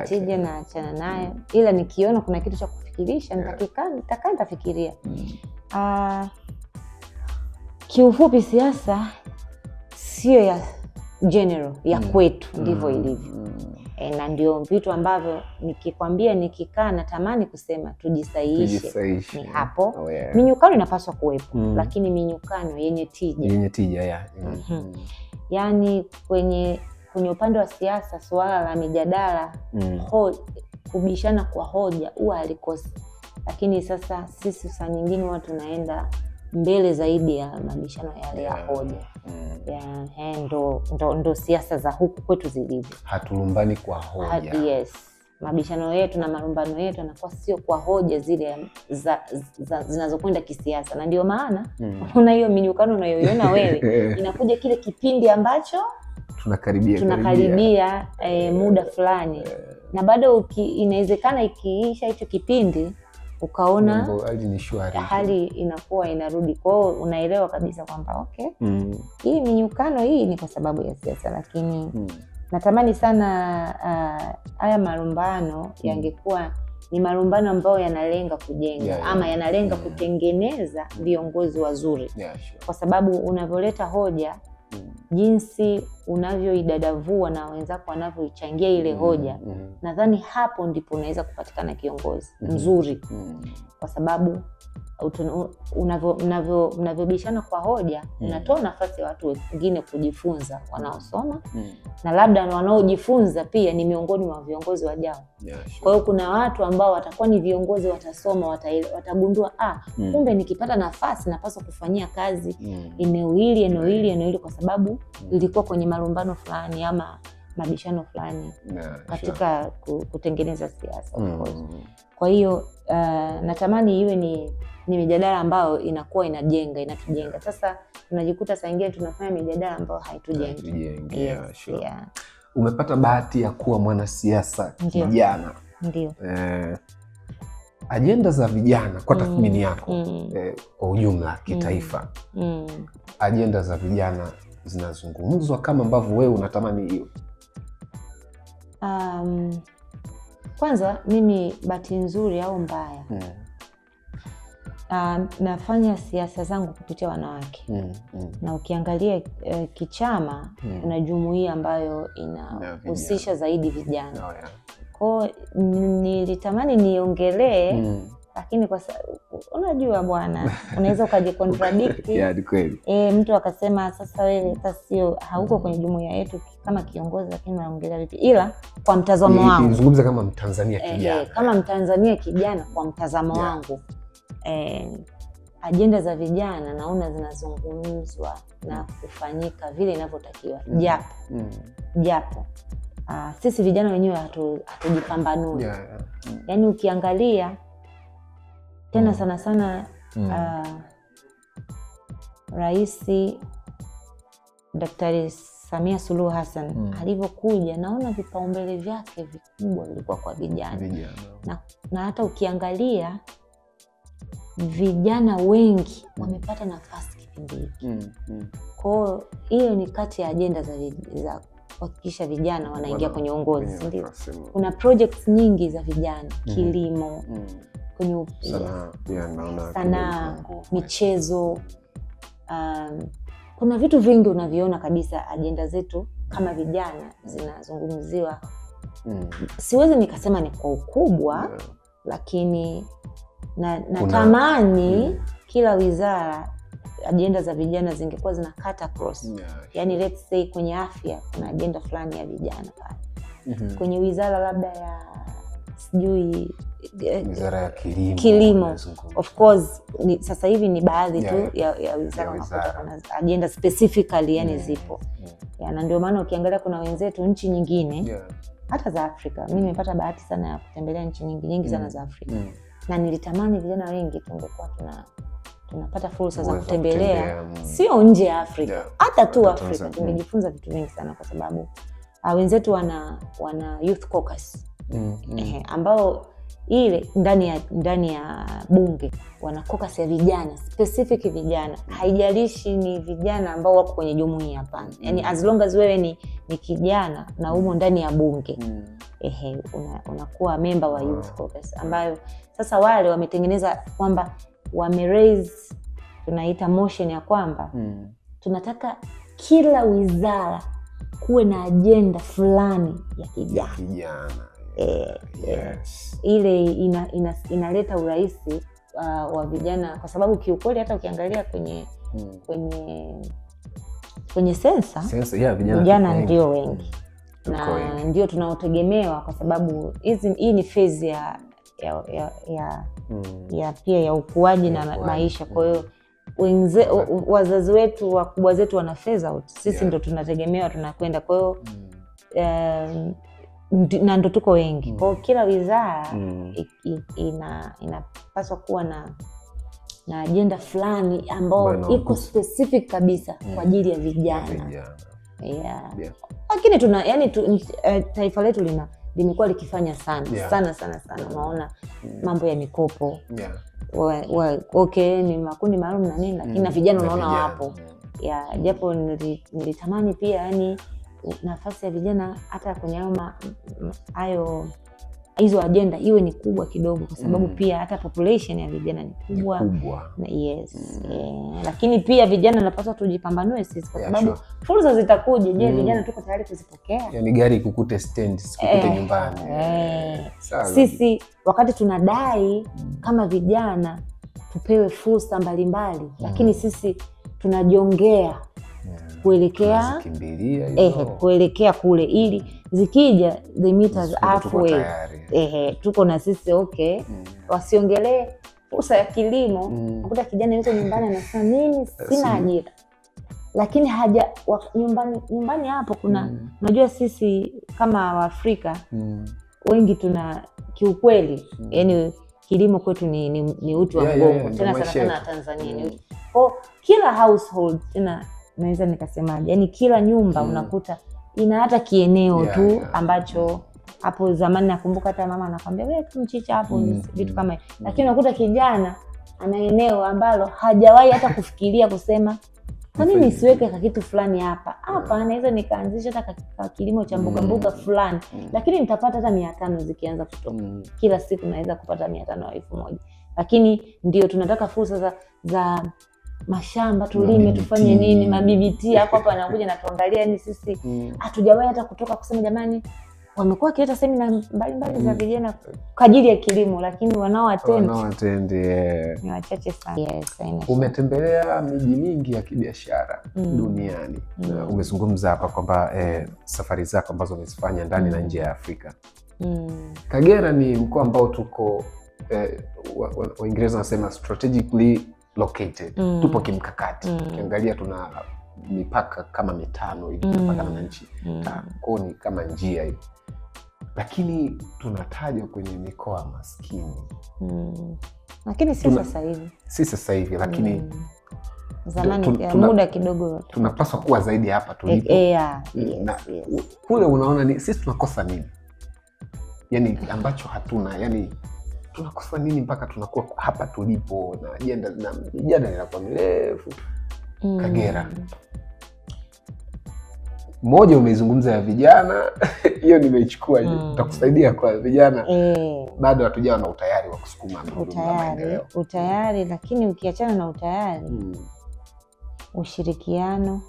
tija na achana nayo. Ila nikiona kuna kitu cha kufikirisha, nitafikiria. Kiufupi siasa sio ya general, ya kwetu ndivyo ilivyo. Na ndio vitu ambavyo nikikwambia nikikaa natamani kusema tujisahihishe ni hapo. Minyukano inapaswa kuwepo, lakini minyukano yenye tija. Yaani kwenye upande wa siasa suala la mijadala kubishana kwa hoja huwa halikosi. Lakini sasa sisi saa nyingine watu tunaenda mbele zaidi ya mabishano yale ya hoja. Ndo siasa za huku kwetu zilivyo. Hatulumbani kwa hoja. Yes. Mabishano yetu na malumbano yetu yanakuwa sio kwa hoja zile zinazokwenda kisiasa. Na ndio maana una hiyo minyukano unayoiona wewe inakuja kile kipindi ambacho tunakaribia muda fulani. Na bado inawezekana ikiisha hicho kipindi ukaona hali inakuwa inarudi. Kwa hiyo unaelewa kabisa kwamba hii minyukano hii ni kwa sababu ya siasa. Lakini natamani sana haya malumbano yangekuwa ni malumbano ambayo yanalenga kujenga ama yanalenga kutengeneza viongozi wazuri. Kwa sababu unavyoleta hoja, jinsi unavyoidadavua na wenzako wanavyoichangia ile hoja, nadhani hapo ndipo unaweza kupatikana kiongozi mzuri. Kwa sababu unavyobishana kwa hoja, unatoa nafasi ya watu wengine kujifunza wanaosoma, na labda wanaojifunza pia ni miongoni mwa viongozi wajao. Kwa hiyo kuna watu ambao watakuwa ni viongozi, watasoma, watagundua kumbe nikipata nafasi napaswa kufanyia kazi eneo hili kwa sababu ilikuwa kwenye malumbano fulani ama mabishano fulani katika kutengeneza siasa. Kwa hiyo natamani iwe ni mijadala ambayo inakuwa inatujenga. Sasa tunajikuta saa nyingine tunafanya mijadala ambayo haitujengi. Umepata bahati ya kuwa mwanasiasa kijana. Ndio. Ajenda za vijana kwa tathmini yako kwa ujumla kitaifa, ajenda za vijana zinazungumzwa kama ambavyo wewe unatamani hiyo? Kwanza mimi bahati nzuri au mbaya, nafanya siasa zangu kupitia wanawake. Na ukiangalia kichama kuna jumuiya ambayo inahusisha zaidi vijana. Kwa nilitamani niongelee, lakini kwa unajua bwana, unaweza ukajicontradict. Mtu akasema sasa wewe sio hauko kwenye jumuiya yetu kama kiongozi, lakini unaongelea vipi? Ila kwa mtazamo wangu, nizungumza kama Mtanzania kijana. Kama Mtanzania kijana, kwa mtazamo wangu, ajenda za vijana naona zinazungumzwa na kufanyika vile inavyotakiwa. Japo sisi vijana wenyewe hatujipambanui. Yaani ukiangalia tena sana sana Rais Daktari Samia Suluhu Hassan alivyokuja, naona vipaumbele vyake vikubwa vilikuwa kwa vijana. Na hata ukiangalia vijana wengi wamepata nafasi kipindi hiki. Kwa hiyo ni kati ya ajenda za kuhakikisha vijana wanaingia kwenye uongozi. Ndio. Kuna projects nyingi za vijana, kilimo, kwenye sanaa, michezo. Kuna vitu vingi unaviona kabisa ajenda zetu kama vijana zinazungumziwa. Siwezi nikasema ni kwa ukubwa, lakini natamani kila wizara ajenda za vijana zingekuwa zina cut across. Yani let's say kwenye afya kuna ajenda fulani ya vijana pale. Kwenye wizara labda ya sijui wizara ya kilimo. Of course sasa hivi ni baadhi tu ya wizara unakuta kuna agenda specifically yani zipo. Na ndio maana ukiangalia kuna wenzetu nchi nyingine hata za Afrika. Mimi nimepata bahati sana ya kutembelea nchi nyingi sana za Afrika. Na nilitamani vijana wengi tungekuwa tunapata fursa za kutembelea sio nje ya Afrika, hata tu Afrika. Tungejifunza vitu vingi sana kwa sababu wenzetu wana youth caucus. ambao ile ndani ya bunge wana caucus ya vijana, specific vijana, haijalishi ni vijana ambao wako kwenye jumuiya, hapana. Yani as long as wewe ni kijana na umo ndani ya bunge, unakuwa member wa youth caucus, ambayo sasa wale wametengeneza kwamba raise, tunaita motion ya kwamba tunataka kila wizara kuwe na agenda fulani ya kijana. Yes. Ile inaleta urahisi wa vijana, kwa sababu kiukweli hata ukiangalia kwenye sensa vijana ndio wengi na ndio tunaotegemewa, kwa sababu hii ni phase ya pia ya ukuaji na maisha. Kwa hiyo wazazi wetu, wakubwa zetu wana phase out, sisi ndo tunategemewa, tunakwenda. Kwa hiyo na ndo tuko wengi. Kwa kila wizara inapaswa kuwa na agenda fulani ambao iko specific kabisa kwa ajili ya vijana. Lakini taifa letu limekuwa likifanya sana. Unaona mambo ya mikopo. Okay, ni makundi maalum na nini, lakini na vijana unaona wapo. Japo nilitamani pia yani nafasi ya vijana hata kwenye hizo agenda iwe ni kubwa kidogo, kwa sababu pia hata population ya vijana ni kubwa. Na lakini pia vijana napaswa tujipambanue sisi, kwa sababu fursa zitakuja. Je, vijana tuko tayari kuzipokea? Yani gari kukute stand, sikukute nyumbani. Sisi wakati tunadai kama vijana tupewe fursa mbalimbali, lakini sisi tunajiongea kuelekea kule, ili zikija the meters halfway. Tuko na sisi wasiongelee fursa ya kilimo. Nakuta kijana yuko nyumbani anasema mimi sina ajira, lakini nyumbani hapo kuna unajua sisi kama Waafrika wengi tuna kiukweli yani kilimo kwetu ni uti wa mgongo, tena sana Tanzania. Kwa kila household naweza nikasemaje, yani kila nyumba unakuta ina hata kieneo tu ambacho hapo zamani nakumbuka hata mama anakuambia wewe mchicha hapo, vitu kama hivyo. Lakini unakuta kijana ana eneo ambalo hajawahi hata kufikiria kusema kwa nini nisiweke kitu fulani hapa anaweza nikaanzisha hata kilimo cha mboga fulani, lakini nitapata hata 500 zikianza kutoka. Kila siku naweza kupata 500 au 1000. Lakini ndio tunataka fursa za mashamba, tulime, tufanye nini, maBBT hapa anakuja na tuangalia. Ni sisi hatujawahi hata kutoka kusema jamani, wamekuwa kileta semina mbalimbali za vijana kwa ajili ya kilimo, lakini wanaoattend ni wachache sana. Umetembelea miji mingi ya kibiashara duniani. Umezungumza hapa kwamba safari zako ambazo umezifanya ndani na nje ya Afrika. Kagera ni mkoa ambao tuko Waingereza wanasema strategically located. Tupo kimkakati. Ukiangalia tuna mipaka kama 5 hivi mpaka na nchi koni kama njia hivi, lakini tunatajwa kwenye mikoa maskini. Lakini si sasa hivi lakini zamani muda kidogo tunapaswa kuwa zaidi hapa tulipo. Kule unaona ni sisi tunakosa nini, yani ambacho hatuna, yani tunakosa nini mpaka tunakuwa hapa tulipo, na ajenda na mijadala inakuwa mirefu. Kagera moja umeizungumza ya vijana hiyo nimeichukua. Utakusaidia kwa vijana bado hatujawa na utayari wa kusukuma maendeleo. Utayari, lakini ukiachana na utayari ushirikiano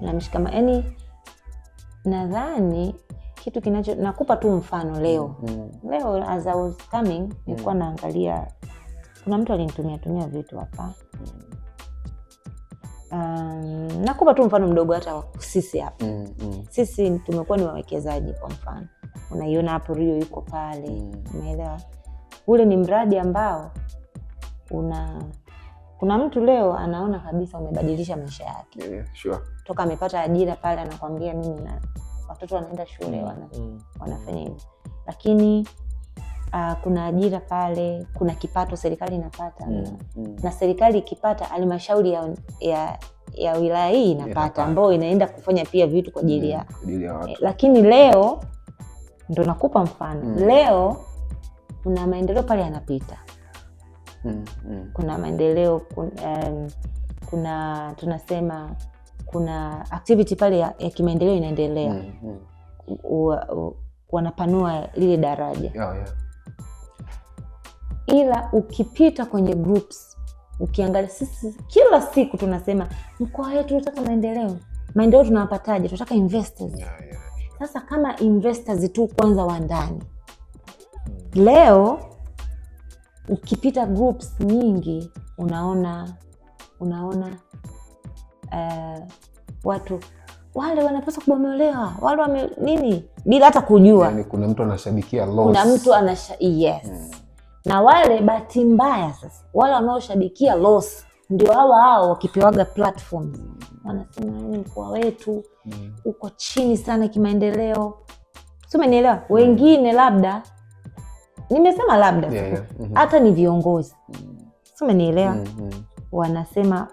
na mshikamano, yani nadhani kitu nakupa tu mfano leo. Leo as I was coming nilikuwa naangalia, kuna mtu alinitumia vitu hapa. Nakupa tu mfano mdogo hata sisi hapa. Sisi tumekuwa ni wawekezaji. Kwa mfano unaiona hapo Rio yuko pale, umeelewa? Ule ni mradi ambao kuna mtu leo anaona kabisa umebadilisha maisha yake. Toka amepata ajira pale anakuambia mimi na watoto wanaenda shule wanafanya hivyo. Lakini kuna ajira pale, kuna kipato serikali inapata na serikali ikipata halmashauri ya wilaya hii inapata, ambao inaenda kufanya pia vitu kwa ajili ya lakini leo Ndio nakupa mfano. Leo kuna maendeleo pale yanapita. Kuna maendeleo, kuna tunasema kuna activity pale ya kimaendeleo inaendelea. Wanapanua lile daraja. Ila ukipita kwenye groups, ukiangalia sisi kila siku tunasema mkoa wetu tunataka maendeleo. Maendeleo tunawapataje? Tunataka investors. Sasa kama investors tu kwanza wa ndani. Leo ukipita groups nyingi unaona watu wale wanapaswa kubomolewa, wale nini bila hata kujua. Yani kuna mtu anashabikia loss. Kuna mtu yes. Na wale bahati mbaya sasa, wale wanaoshabikia loss ndio hao wakipewaga platforms. Wanasema ni mkoa wetu uko chini sana kimaendeleo. Sio, umenielewa? Wengine labda nimesema labda hata ni viongozi. Sio, umenielewa? Wanasema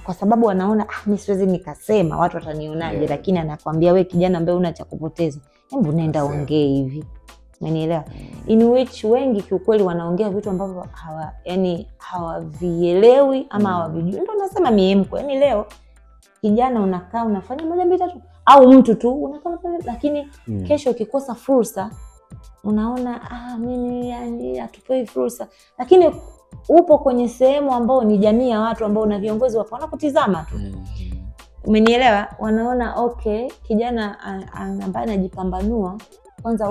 kwa sababu wanaona mimi siwezi nikasema watu watanionaje, lakini anakuambia wewe kijana ambaye una cha kupoteza, hebu nenda ongee hivi. Umenielewa? In which wengi kiukweli wanaongea vitu ambavyo hawavielewi ama hawavijui. Ndio nasema miemko. Yani leo kijana unakaa unafanya 1 2 3 au mtu tu unakaa lakini kesho ukikosa fursa unaona mimi yani hatupewi fursa. Lakini upo kwenye sehemu ambao ni jamii ya watu ambao na viongozi wapo wanakutizama tu. Umenielewa? Wanaona kijana ambaye anajipambanua kwanza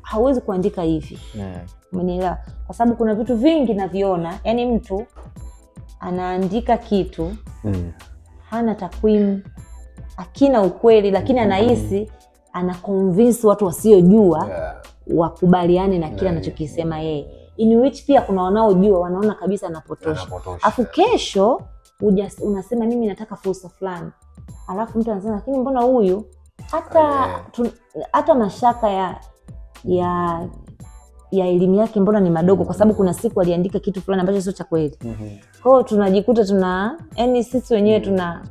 hawezi kuandika hivi. Umenielewa? Kwa sababu kuna vitu vingi naviona, yani mtu anaandika kitu hana takwimu, akina ukweli, lakini anahisi ana convince watu wasiojua wakubaliane na kile anachokisema yeye. In which pia kuna wanaojua wanaona kabisa anapotosha. Afu kesho unasema mimi nataka fursa fulani. Alafu mtu anasema lakini mbona huyu hata mashaka ya elimu yake mbona ni madogo, kwa sababu kuna siku aliandika kitu fulani ambacho sio cha kweli. Kwa hiyo tunajikuta yani sisi wenyewe tuna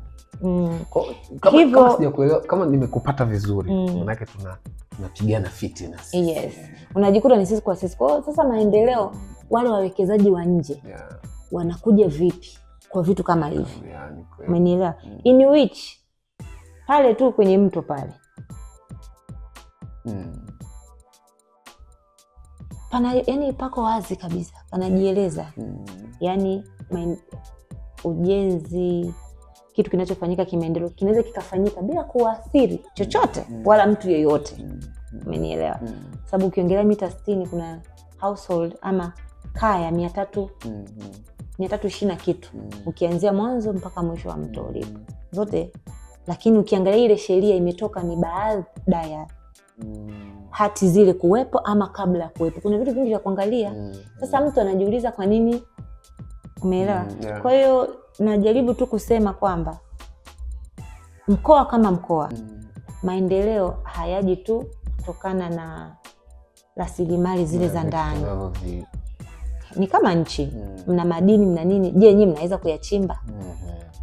kama sijakuelewa, kama nimekupata vizuri, maana yake tunapigana fitness. Yes. Unajikuta ni sisi kwa sisi. Kwa hiyo sasa maendeleo, wale wawekezaji wa nje wanakuja vipi kwa vitu kama hivi? Umenielewa? In which pale tu kwenye mto pale pana yani pako wazi kabisa, panajieleza. Yani ujenzi, kitu kinachofanyika kimaendeleo kinaweza kikafanyika bila kuathiri chochote wala mtu yeyote. Umenielewa? Sababu ukiongelea mita 60 kuna household ama kaya 320 kitu. Ukianzia mwanzo mpaka mwisho wa mto ulipo. Zote. Lakini ukiangalia ile sheria imetoka ni baada ya hati zile kuwepo ama kabla ya kuwepo. Kuna vitu vingi vya kuangalia. Sasa mtu anajiuliza kwa nini. Umeelewa? Kwa hiyo najaribu tu kusema kwamba mkoa kama mkoa, maendeleo hayaji tu kutokana na rasilimali zile za ndani. Ni kama nchi, mna madini, mna nini. Je, nyinyi mnaweza kuyachimba?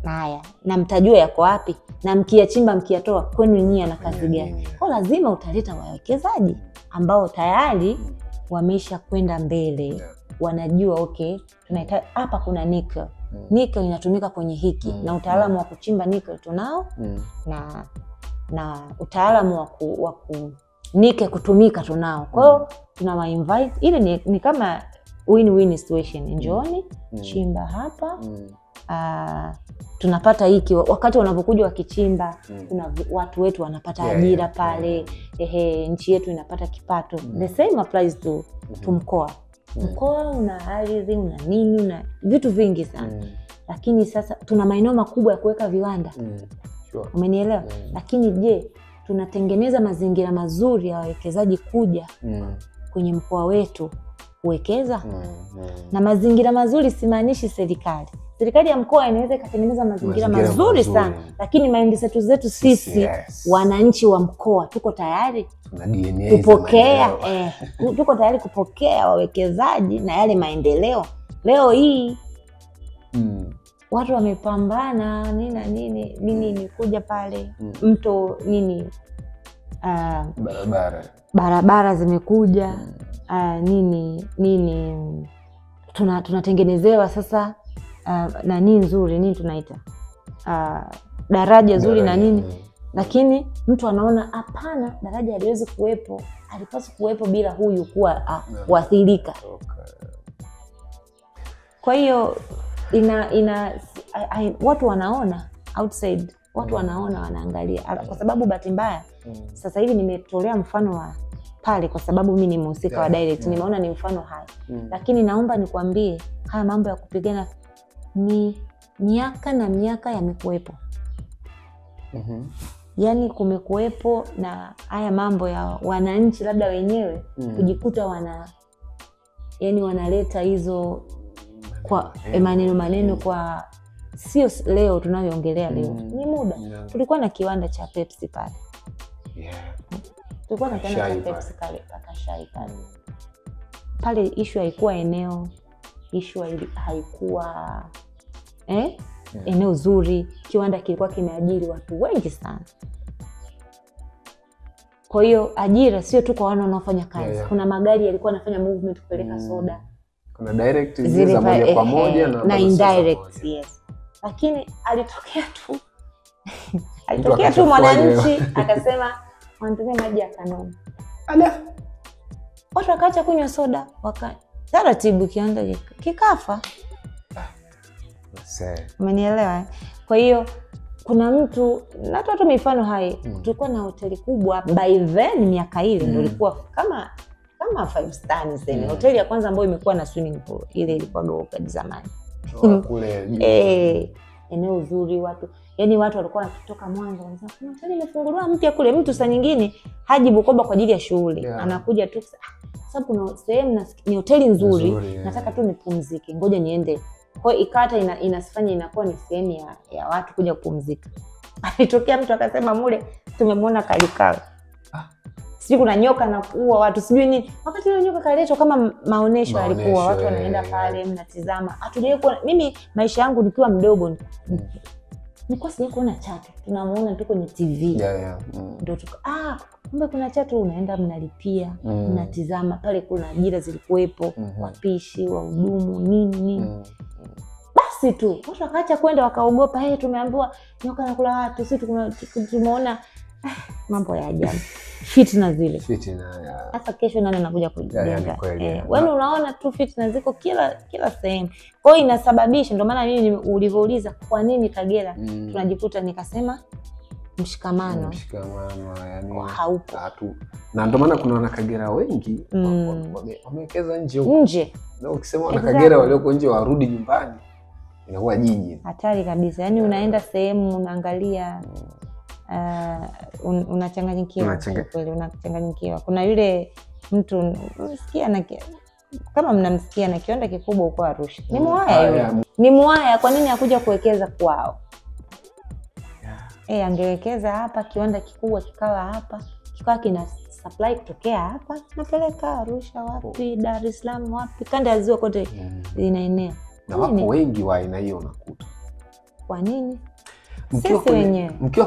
Haya, na mtajua yako wapi? Na mkiyachimba mkiyatoa kwenu nyinyi ana kazi gani? Kwa lazima utaleta wawekezaji ambao tayari wamesha kwenda mbele. Wanajua tunahitaji hapa kuna nickel. Nickel inatumika kwenye hiki na utaalamu wa kuchimba nickel tunao na utaalamu wa nickel kutumika tunao. Kwa hiyo tunawa invite, ile ni kama win-win situation. Njooni chimba hapa. Tunapata hiki wakati wanapokuja wakichimba, kuna watu wetu wanapata ajira pale. Nchi yetu inapata kipato. The same applies to mkoa. Mkoa una ardhi, una nini, una vitu vingi sana. Lakini sasa tuna maeneo makubwa ya kuweka viwanda. Umenielewa? Lakini je, tunatengeneza mazingira mazuri ya wawekezaji kuja kwenye mkoa wetu kuwekeza? Na mazingira mazuri simaanishi serikali. Serikali ya mkoa inaweza ikatengeneza mazingira mazuri sana, lakini mindset zetu sisi wananchi wa mkoa tuko tayari kupokea tuko tayari kupokea wawekezaji na yale maendeleo. Leo hii watu wamepambana nini ni kuja pale mto nini barabara zimekuja, tunatengenezewa sasa nani nzuri, nini tunaita daraja zuri na nini. Lakini mtu anaona hapana, daraja haliwezi kuwepo, alipaswa kuwepo bila huyu kuwa kuathirika. Kwa hiyo watu wanaona outside, watu wanaona, wanaangalia. Kwa sababu bahati mbaya sasa hivi nimetolea mfano wa pale kwa sababu mimi ni mhusika wa direct, nimeona ni mfano hai. Lakini naomba nikwambie haya mambo ya kupigana ni miaka na miaka yamekuepo. Yani kumekuepo na haya mambo ya wananchi labda wenyewe kujikuta wanaleta hizo kwa maneno kwa sio leo tunavyoongelea leo. Ni muda. Tulikuwa na kiwanda cha Pepsi pale. Tulikuwa na kiwanda cha Pepsi pale Pakashai pale. Pale issue haikuwa eneo, issue haikuwa eneo zuri. Kiwanda kilikuwa kimeajiri watu wengi sana. Kwa hiyo ajira sio tu kwa wanaofanya kazi. Kuna magari yalikuwa yanafanya movement kupeleka soda. Kuna direct za moja kwa moja na indirect, yes. Lakini alitokea tu mwananchi akasema wanatumia maji ya Kanoni. Watu wakaacha kunywa soda, taratibu kiwanda kikafa. Umenielewa? Kwa hiyo kuna mtu, natoa tu mifano hai, tulikuwa na hoteli kubwa by then miaka ile ndio ilikuwa kama 5 star niseme. Hoteli ya kwanza ambayo imekuwa na swimming pool ile ilikuwa Goka zamani. Kule eneo zuri, watu walikuwa wakitoka Mwanza wanasema kuna hoteli imefunguliwa mpya kule. Mtu saa nyingine haji Bukoba kwa ajili ya shughuli, anakuja tu sababu kuna sehemu ni hoteli nzuri, nataka tu nipumzike, ngoja niende. Kwa hiyo ikata inasifanya inakuwa ni sehemu ya watu kuja kupumzika. Alitokea mtu akasema mule tumemwona kalikao. Sijui kuna nyoka na kuua watu, sijui nini. Wakati ile nyoka kaletwa kama maonesho alikuwa watu wanaenda pale mnatizama. Hatujawahi kuona. Mimi maisha yangu nikiwa mdogo nilikuwa sijawahi kuona chatu. Tunamuona tu kwenye TV. Ndio tuko kumbe kuna chatu, unaenda mnalipia, mnatizama pale. Kuna ajira zilikuwepo, wapishi, wahudumu, nini. Basi tu watu wakaacha kwenda, wakaogopa, tumeambiwa nyoka anakula watu, sisi tumeona mambo ya ajabu. Fitna zile. Hata kesho nani anakuja kujenga. Wewe unaona tu fitna ziko kila sehemu. Kwa hiyo inasababisha, ndio maana mimi ulivyouliza kwa nini Kagera tunajikuta, nikasema mshikamano yani haupo. Na ndio maana kuna wana Kagera wengi wamewekeza nje. Na ukisema wana Kagera walioko nje warudi nyumbani, inakuwa jiji hatari kabisa. Yani unaenda sehemu unaangalia unachanganyikiwa kweli, unachanganyikiwa. Kuna yule mtu msikia kama mnamsikia na kiwanda kikubwa huko Arusha. Ni Mwaya yule. Ni Mwaya, kwa nini hakuja kuwekeza kwao? Angewekeza hapa, kiwanda kikubwa kikawa hapa, kikawa kina supply kutokea hapa, napeleka Arusha wapi, Dar es Salaam wapi, kanda ya ziwa kote inaenea. Na wapo wengi wa aina hiyo unakuta. Kwa nini? Mkiwa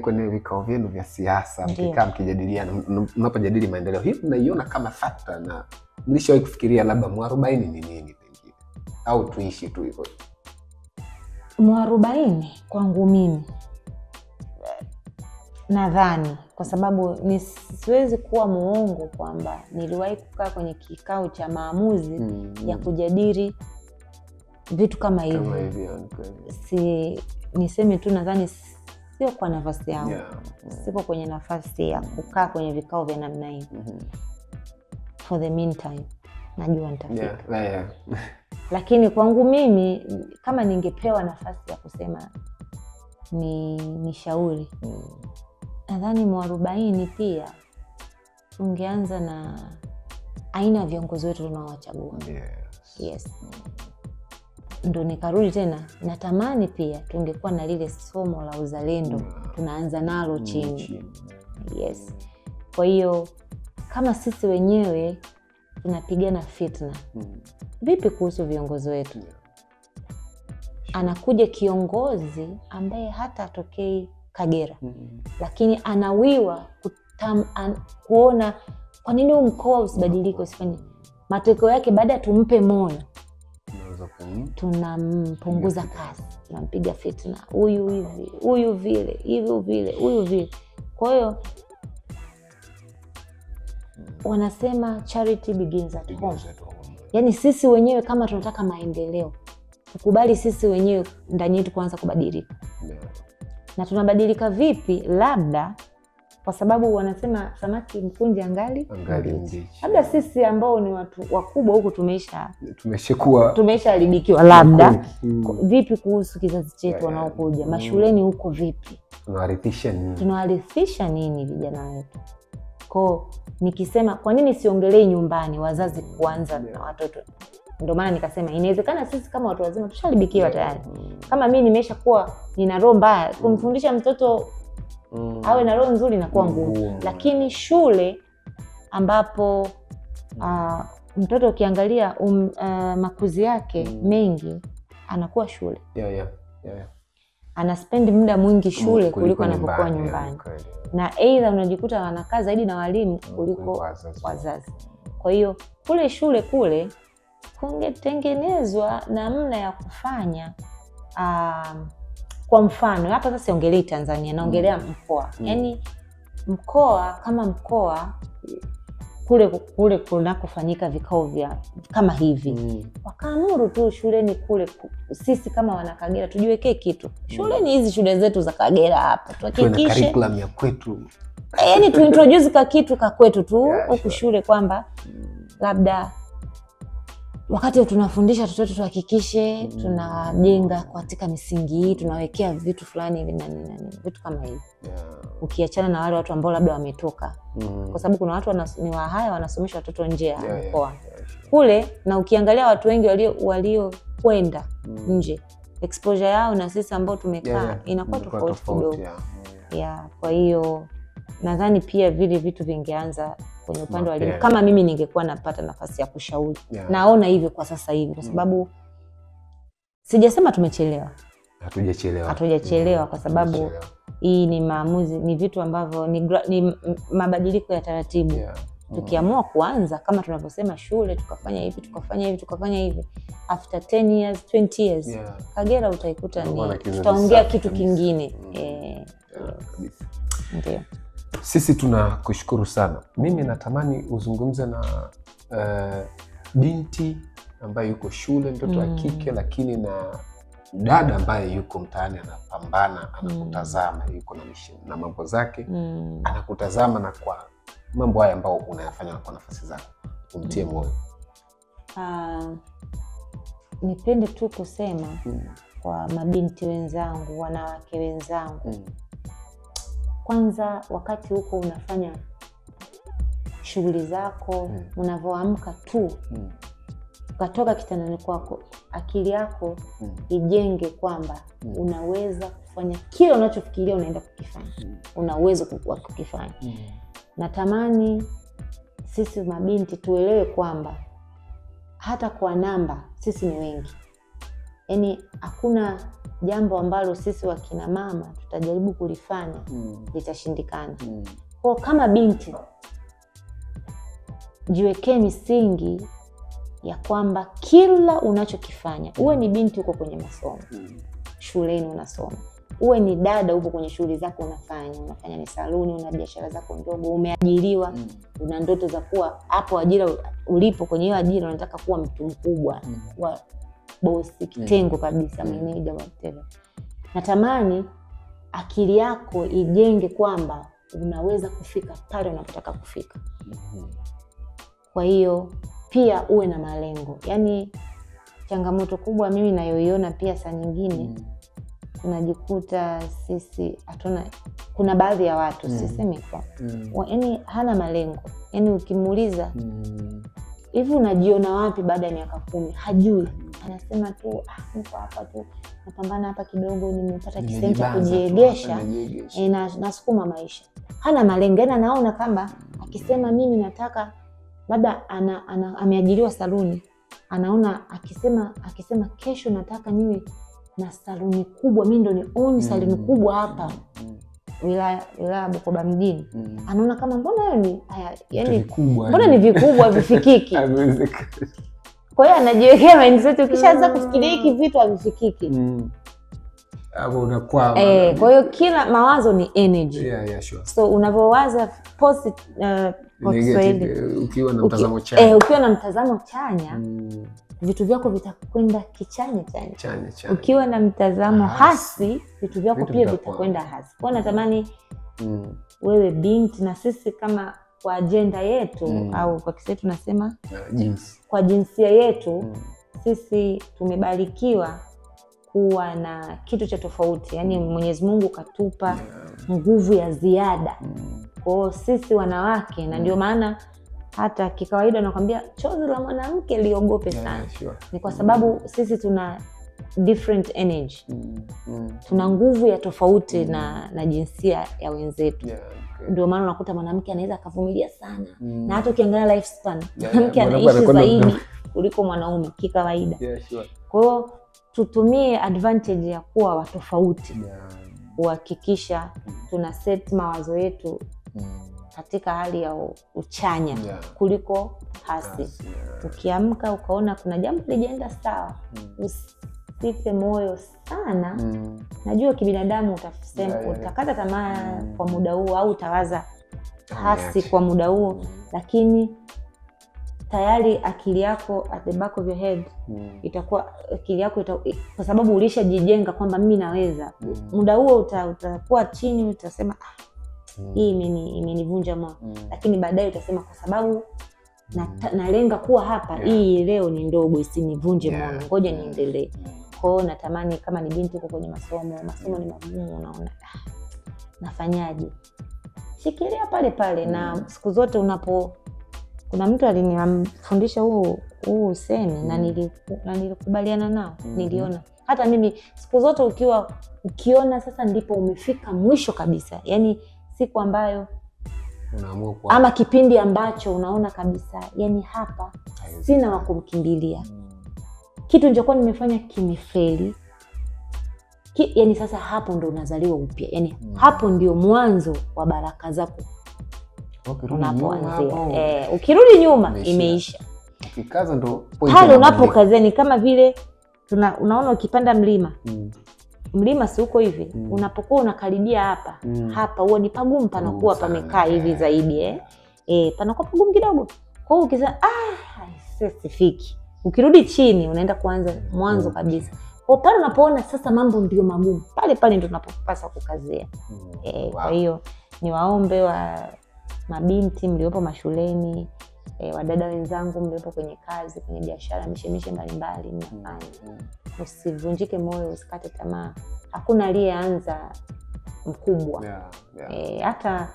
kwenye vikao vyenu vya siasa, mkikaa mkijadiliana, mnapojadili maendeleo, hii mnaiona kama factor, na mlishawahi kufikiria labda mwarobaini ni nini pengine, au tuishi tu hivyo? Mwarobaini kwangu mimi nadhani, kwa sababu siwezi kuwa muongo kwamba niliwahi kukaa kwenye kikao cha maamuzi ya kujadili vitu kama hivi. Niseme tu nadhani sio kwa nafasi yangu. Sipo kwenye nafasi ya kukaa kwenye vikao vya namna hii. For the meantime najua nitafika. Lakini kwangu mimi kama ningepewa nafasi ya kusema ni shauri, nadhani mwarobaini pia tungeanza na aina ya viongozi wetu tunaowachagua. Yes. Ndo nikarudi tena, natamani pia tungekuwa na lile somo la uzalendo tunaanza nalo chini. Yes. Kwa hiyo kama sisi wenyewe tunapigana fitna, vipi kuhusu viongozi wetu? Anakuja kiongozi ambaye hata atokei Kagera. Lakini anawiwa kuona kwa nini mkoa usibadilike, usifanye. Matokeo yake baada tumpe moyo, tunampunguza kasi, tunampiga fitna, huyu hivi, huyu vile, hivi vile, huyu vile. Kwa hiyo wanasema charity begins at home. Yaani sisi wenyewe kama tunataka maendeleo, tukubali sisi wenyewe ndani yetu kuanza kubadilika. Na tunabadilika vipi? Labda kwa sababu wanasema samaki mkunje angali mbichi. Labda sisi ambao ni watu wakubwa huku tumeshaharibikiwa labda. Vipi kuhusu kizazi chetu wanaokuja? Mashuleni huko vipi? Tunawarithisha nini vijana wetu? Kwa nikisema kwa nini siongelee nyumbani, wazazi kuanza na watoto? Ndio maana nikasema inawezekana sisi kama watu wazima tushalibikiwa tayari. Kama mimi nimeshakuwa nina roho mbaya, kumfundisha mtoto awe na roho nzuri na kuwa ngumu. Lakini shule ambapo mtoto ukiangalia makuzi yake mengi anakuwa shule. Ana spend muda mwingi shule kuliko anapokuwa nyumbani. Na aidha unajikuta wanakaa zaidi na walimu kuliko wazazi. Kwa hiyo kule shule kule kungetengenezwa namna ya kufanya kwa mfano hapa sasa siongelei Tanzania, naongelea mkoa. Yaani mkoa kama mkoa kule kunakofanyika vikao vya kama hivi. Wakaamuru tu shuleni kule sisi kama wana Kagera tujiwekee kitu. Shuleni hizi shule zetu za Kagera hapa tuhakikishe curriculum ya kwetu. Yaani tuintroduce ka kitu ka kwetu tu huku shule kwamba labda wakati tunafundisha watoto tuhakikishe tunajenga katika misingi hii, tunawekea vitu fulani hivi na nini, vitu kama hivi. Ukiachana na wale watu ambao labda wametoka. Kwa sababu kuna watu ni wahaya wanasomesha watoto nje ya mkoa. Kule na ukiangalia watu wengi walio kwenda nje, exposure yao na sisi ambao tumekaa inakuwa tofauti kidogo. Kwa hiyo nadhani pia vile vitu vingeanza kwenye upande wa elimu. Kama mimi ningekuwa napata nafasi ya kushauri. Naona hivyo kwa sasa hivi kwa sababu sijasema tumechelewa. Hatujachelewa kwa sababu hii ni maamuzi, ni vitu ambavyo ni mabadiliko ya taratibu. Tukiamua kuanza kama tunavyosema shule tukafanya hivi after 10 years 20 years Kagera utaikuta ni tutaongea kitu kingine. Kabisa. Ndio. Sisi tunakushukuru sana. Mimi natamani uzungumze na binti ambaye yuko shule, mtoto wa kike, lakini na dada ambaye yuko mtaani anapambana, anakutazama, yuko na mambo zake, anakutazama na kwa mambo haya ambao unayafanya kwa nafasi zako. Umtie moyo. Nipende tu kusema kwa mabinti wenzangu, wanawake wenzangu. Kwanza wakati huko unafanya shughuli zako, unavyoamka tu, ukatoka kitandani kwako, akili yako ijenge kwamba unaweza kufanya kile unachofikiria unaenda kukifanya. Una uwezo wa kukifanya. Natamani sisi mabinti tuelewe kwamba hata kwa namba sisi ni wengi. Yaani hakuna jambo ambalo sisi wakina mama tutajaribu kulifanya litashindikana. Kwa kama binti jiwekee misingi ya kwamba kila unachokifanya, uwe ni binti uko kwenye masomo, shuleni unasoma, uwe ni dada uko kwenye shughuli zako unafanya ni saluni, una biashara zako ndogo, umeajiriwa, una ndoto za kuwa hapo ajira ulipo kwenye hiyo ajira unataka kuwa mtu mkubwa, wa bosi kitengo kabisa, manager whatever. Natamani akili yako ijenge kwamba unaweza kufika pale unapotaka kufika. Kwa hiyo pia uwe na malengo. Yaani changamoto kubwa mimi nayoiona pia saa nyingine tunajikuta sisi hatuna, kuna baadhi ya watu sisemi kwa yaani hana malengo. Yaani ukimuuliza hivi unajiona wapi baada ya miaka 10? Hajui. Anasema tu niko hapa tu, napambana hapa kidogo, nimepata kisenti cha kujiegesha na nasukuma maisha. Hana malengo. Yaani anaona kama akisema mimi nataka labda ameajiriwa saluni, anaona akisema kesho nataka niwe na saluni kubwa, mimi ndo ni own saluni kubwa hapa wilaya Bukoba mjini. Anaona kama mbona hiyo ni yani mbona ni vikubwa vifikiki. Kwa hiyo anajiwekea mindset, ukishaanza kufikiria hiki vitu havifikiki. Hapo unakuwa kwa hiyo kila mawazo ni energy. Sure. So unavyowaza positive ukiwa na mtazamo chanya. Ukiwa na mtazamo chanya, vitu vyako vitakwenda kichanya. Ukiwa na mtazamo hasi, vitu vyako pia vitakwenda hasi. Kwa natamani wewe binti, na sisi kama kwa agenda yetu au kwa Kiswahili tunasema kwa jinsia yetu, sisi tumebarikiwa kuwa na kitu cha tofauti. Yani Mwenyezi Mungu katupa nguvu ya ziada. Kwa sisi wanawake, na ndio maana hata kikawaida nakwambia chozi la mwanamke liogope sana. Ni kwa sababu sisi tuna different energy. Tuna nguvu ya tofauti na jinsia ya wenzetu. Ndio maana unakuta mwanamke anaweza akavumilia sana. Na hata ukiangalia lifespan, mwanamke anaishi zaidi kuliko mwanaume kikawaida. Kwa hiyo tutumie advantage ya kuwa watofauti. Kuhakikisha tuna set mawazo yetu katika hali ya uchanya kuliko hasi. Ukiamka ukaona kuna jambo lijaenda sawa, usife moyo sana. Najua kibinadamu utakata tamaa kwa muda huo, au utawaza hasi kwa muda huo, lakini tayari akili yako at the back of your head itakuwa akili yako kwa sababu ulishajijenga kwamba mimi naweza. Muda huo utakuwa chini, utasema hii imenivunja moyo, lakini baadaye utasema kwa sababu nalenga kuwa hapa, hii leo ni ndogo isinivunje moyo, ngoja niendelee. Kwa hiyo natamani kama ni binti uko kwenye masomo ni magumu, unaona nafanyaje, shikilia pale pale. Na siku zote kuna mtu alinifundisha huu usemi na nilikubaliana nao. Niliona hata mimi siku zote ukiona sasa ndipo umefika mwisho kabisa, yani siku ambayo unaamua ama kipindi ambacho unaona kabisa yani hapa sina wa kumkimbilia, kitu nilichokuwa nimefanya kimefeli, yani sasa hapo ndo unazaliwa upya. Yani hapo ndio mwanzo wa baraka zako. Unapoanzia ukirudi nyuma imeisha. Ukikaza ndo point pale unapokazia. Ni kama vile unaona ukipanda mlima, mlima si uko hivi, unapokuwa unakaribia hapa huo ni pagumu, panakuwa pamekaa hivi zaidi panakuwa pagumu kidogo. Kwa hiyo ukisema sifiki, ukirudi chini unaenda kuanza mwanzo kabisa. Kwa pale unapoona sasa mambo ndio magumu, pale ndio tunapopasa kukazia. Kwa hiyo ni waombe wa mabinti mliopo mashuleni, wadada wenzangu mliopo kwenye kazi, kwenye biashara, mishemishe mbalimbali mnafanya, usivunjike moyo, usikate tamaa. Hakuna aliyeanza mkubwa. Hata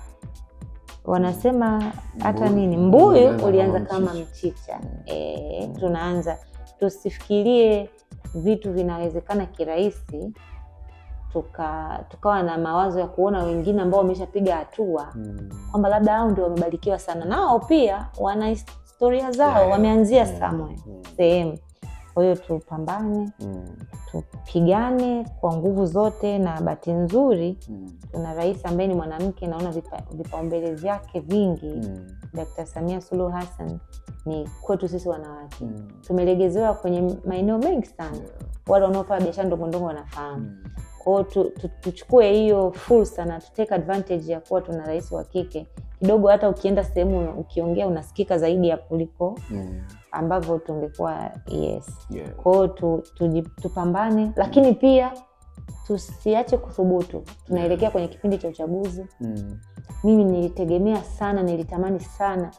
wanasema hata mbuyu ulianza kama mchicha. Tunaanza, tusifikirie vitu vinawezekana kirahisi tukawa na mawazo ya kuona wengine ambao wameshapiga hatua kwamba labda hao ndio wamebarikiwa sana. Nao pia wana historia zao, wameanzia somewhere sehemu. Kwa hiyo tupambane, tupigane kwa nguvu zote. Na bahati nzuri tuna rais ambaye ni mwanamke, naona vipaumbele vyake vingi. Dr. Samia Suluhu Hassan ni kwetu sisi wanawake. Tumelegezewa kwenye maeneo mengi sana. Wale wanaofanya biashara ndogo ndogo wanafahamu. Kwa hiyo tuchukue hiyo fursa na take advantage ya kuwa tuna rais wa kike. Kidogo hata ukienda sehemu ukiongea unasikika zaidi ya kuliko ambavyo tungekuwa Kwa hiyo tupambane, lakini pia tusiache kuthubutu. Tunaelekea kwenye kipindi cha uchaguzi. Mimi nilitamani sana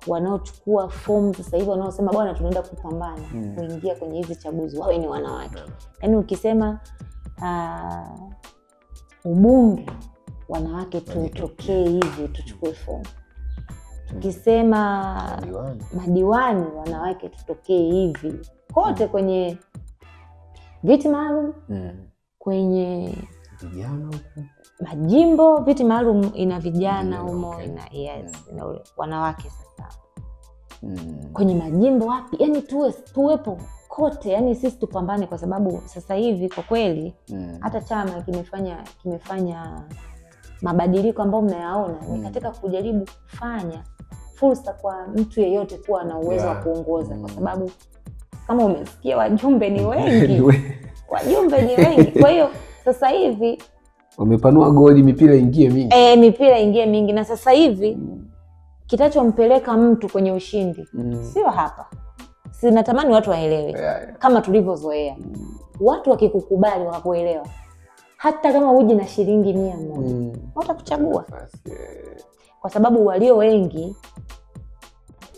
wanaochukua fomu sasa hivi, wanaosema bwana tunaenda kupambana kuingia kwenye hizi chaguzi wawe ni wanawake. Yaani ukisema ubunge wanawake tutokee hivi tuchukue fomu. Tukisema madiwani wanawake tutokee hivi. Kote kwenye viti maalum, kwenye vijana huko majimbo, viti maalum ina vijana humo, ina wanawake sasa. Kwenye majimbo wapi? Yani tuwepo kote, yani sisi tupambane, kwa sababu sasa hivi kwa kweli hata chama kimefanya mabadiliko ambayo mnayaona ni katika kujaribu kufanya fursa kwa mtu yeyote kuwa na uwezo wa kuongoza, kwa sababu kama umesikia wajumbe ni wengi. Wajumbe ni wengi. Kwa hiyo sasa hivi wamepanua goli, mipira ingie mingi. Mipira ingie mingi, na sasa hivi kitachompeleka mtu kwenye ushindi sio hapa. Sinatamani watu waelewe kama tulivyozoea. Watu wakikukubali wakakuelewa, hata kama uji na shilingi 100 watakuchagua. Kwa sababu walio wengi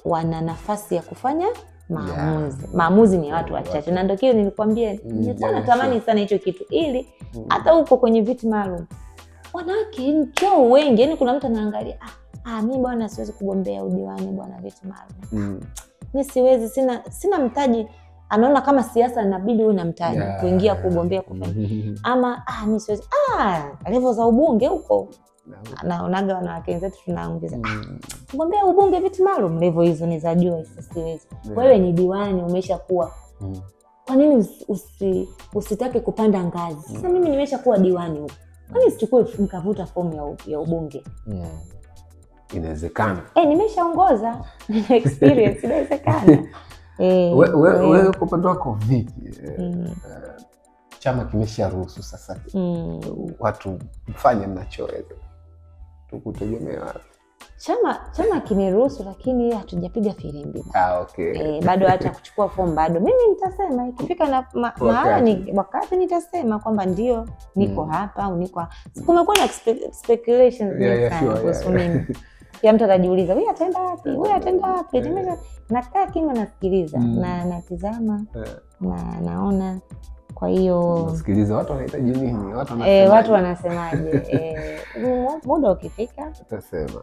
wana nafasi ya kufanya maamuzi. Maamuzi ni watu wachache. Na ndio kile nilikwambia, nilikuwa natamani sana hicho kitu, ili hata huko kwenye viti maalum wanawake njoo wengi. Yani kuna mtu anaangalia, mimi bwana siwezi kugombea udiwani bwana, viti maalum. Mimi siwezi, sina mtaji. Anaona kama siasa inabidi uwe na mtaji kuingia kugombea kufanya. Ama mimi siwezi. Level za ubunge huko. Naonaga wanawake wenzetu tunaongeza. Kugombea ubunge viti maalum, level hizo ni za juu, siwezi. Wewe ni diwani, umeshakuwa. Kwa nini usitake kupanda ngazi? Sasa mimi nimeshakuwa diwani huko. Kwa nini sichukue nikavuta fomu ya ubunge? Inawezekana. Nimeshaongoza. Experience inawezekana. Wewe kwa upande wako vipi? Chama kimesharuhusu sasa watu kufanya mnachoweza, tukutegemea wapi? Chama kimeruhusu, lakini hatujapiga filimbi. Okay. Bado hata kuchukua fomu bado. Mimi nitasema ikifika na wakati nitasema kwamba ndio niko hapa au niko. Kumekuwa na speculations kuhusu mimi. Kila mtu anajiuliza, wewe ataenda wapi? Wewe ataenda wapi? Nakaa kimya nasikiliza na natizama na naona. Kwa hiyo nasikiliza watu wanahitaji nini? Watu wanasemaje? Muda ukifika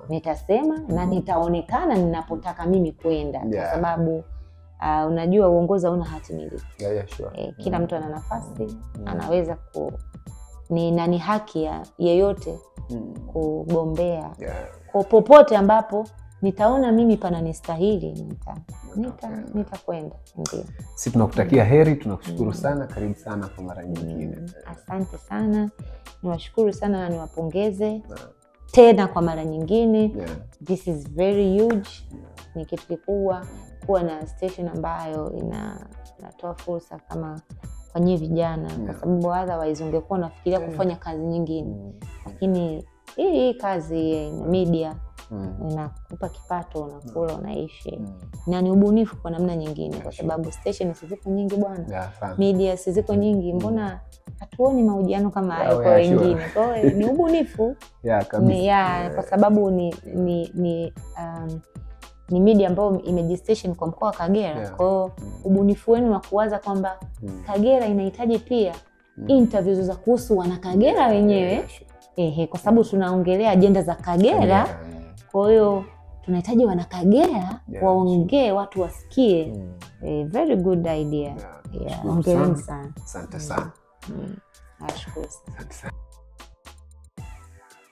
nitasema na nitaonekana ninapotaka mimi kwenda, kwa sababu unajua uongozi hauna hati miliki. Kila mtu ana nafasi, anaweza ni haki ya yeyote kugombea. Kwa popote ambapo nitaona mimi pana nistahili, nitakwenda. Ndio. Sisi tunakutakia heri, tunakushukuru sana, karibu sana kwa mara nyingine. Asante sana. Niwashukuru sana na niwapongeze tena kwa mara nyingine. This is very huge. Ni kitu kikubwa kuwa na station ambayo inatoa fursa kama kwa nyinyi vijana, kwa sababu otherwise ungekuwa unafikiria kufanya kazi nyingine. Lakini hii kazi ya media inakupa kipato, unakula, unaishi. Na ni ubunifu kwa namna nyingine, kwa sababu station ziko nyingi bwana. Media ziko nyingi, mbona hatuoni mahojiano kama hayo kwa wengine? Kwa hiyo ni ubunifu. Kwa sababu ni media ambayo imejistation kwa mkoa wa Kagera. Kwa hiyo ubunifu wenu wa kuwaza kwamba Kagera inahitaji pia interviews za kuhusu wana Kagera wenyewe. Kwa sababu tunaongelea ajenda za Kagera. Kwa hiyo tunahitaji wana Kagera waongee, watu wasikie. Very good idea. Hongereni sana. Asante sana. Nashukuru sana.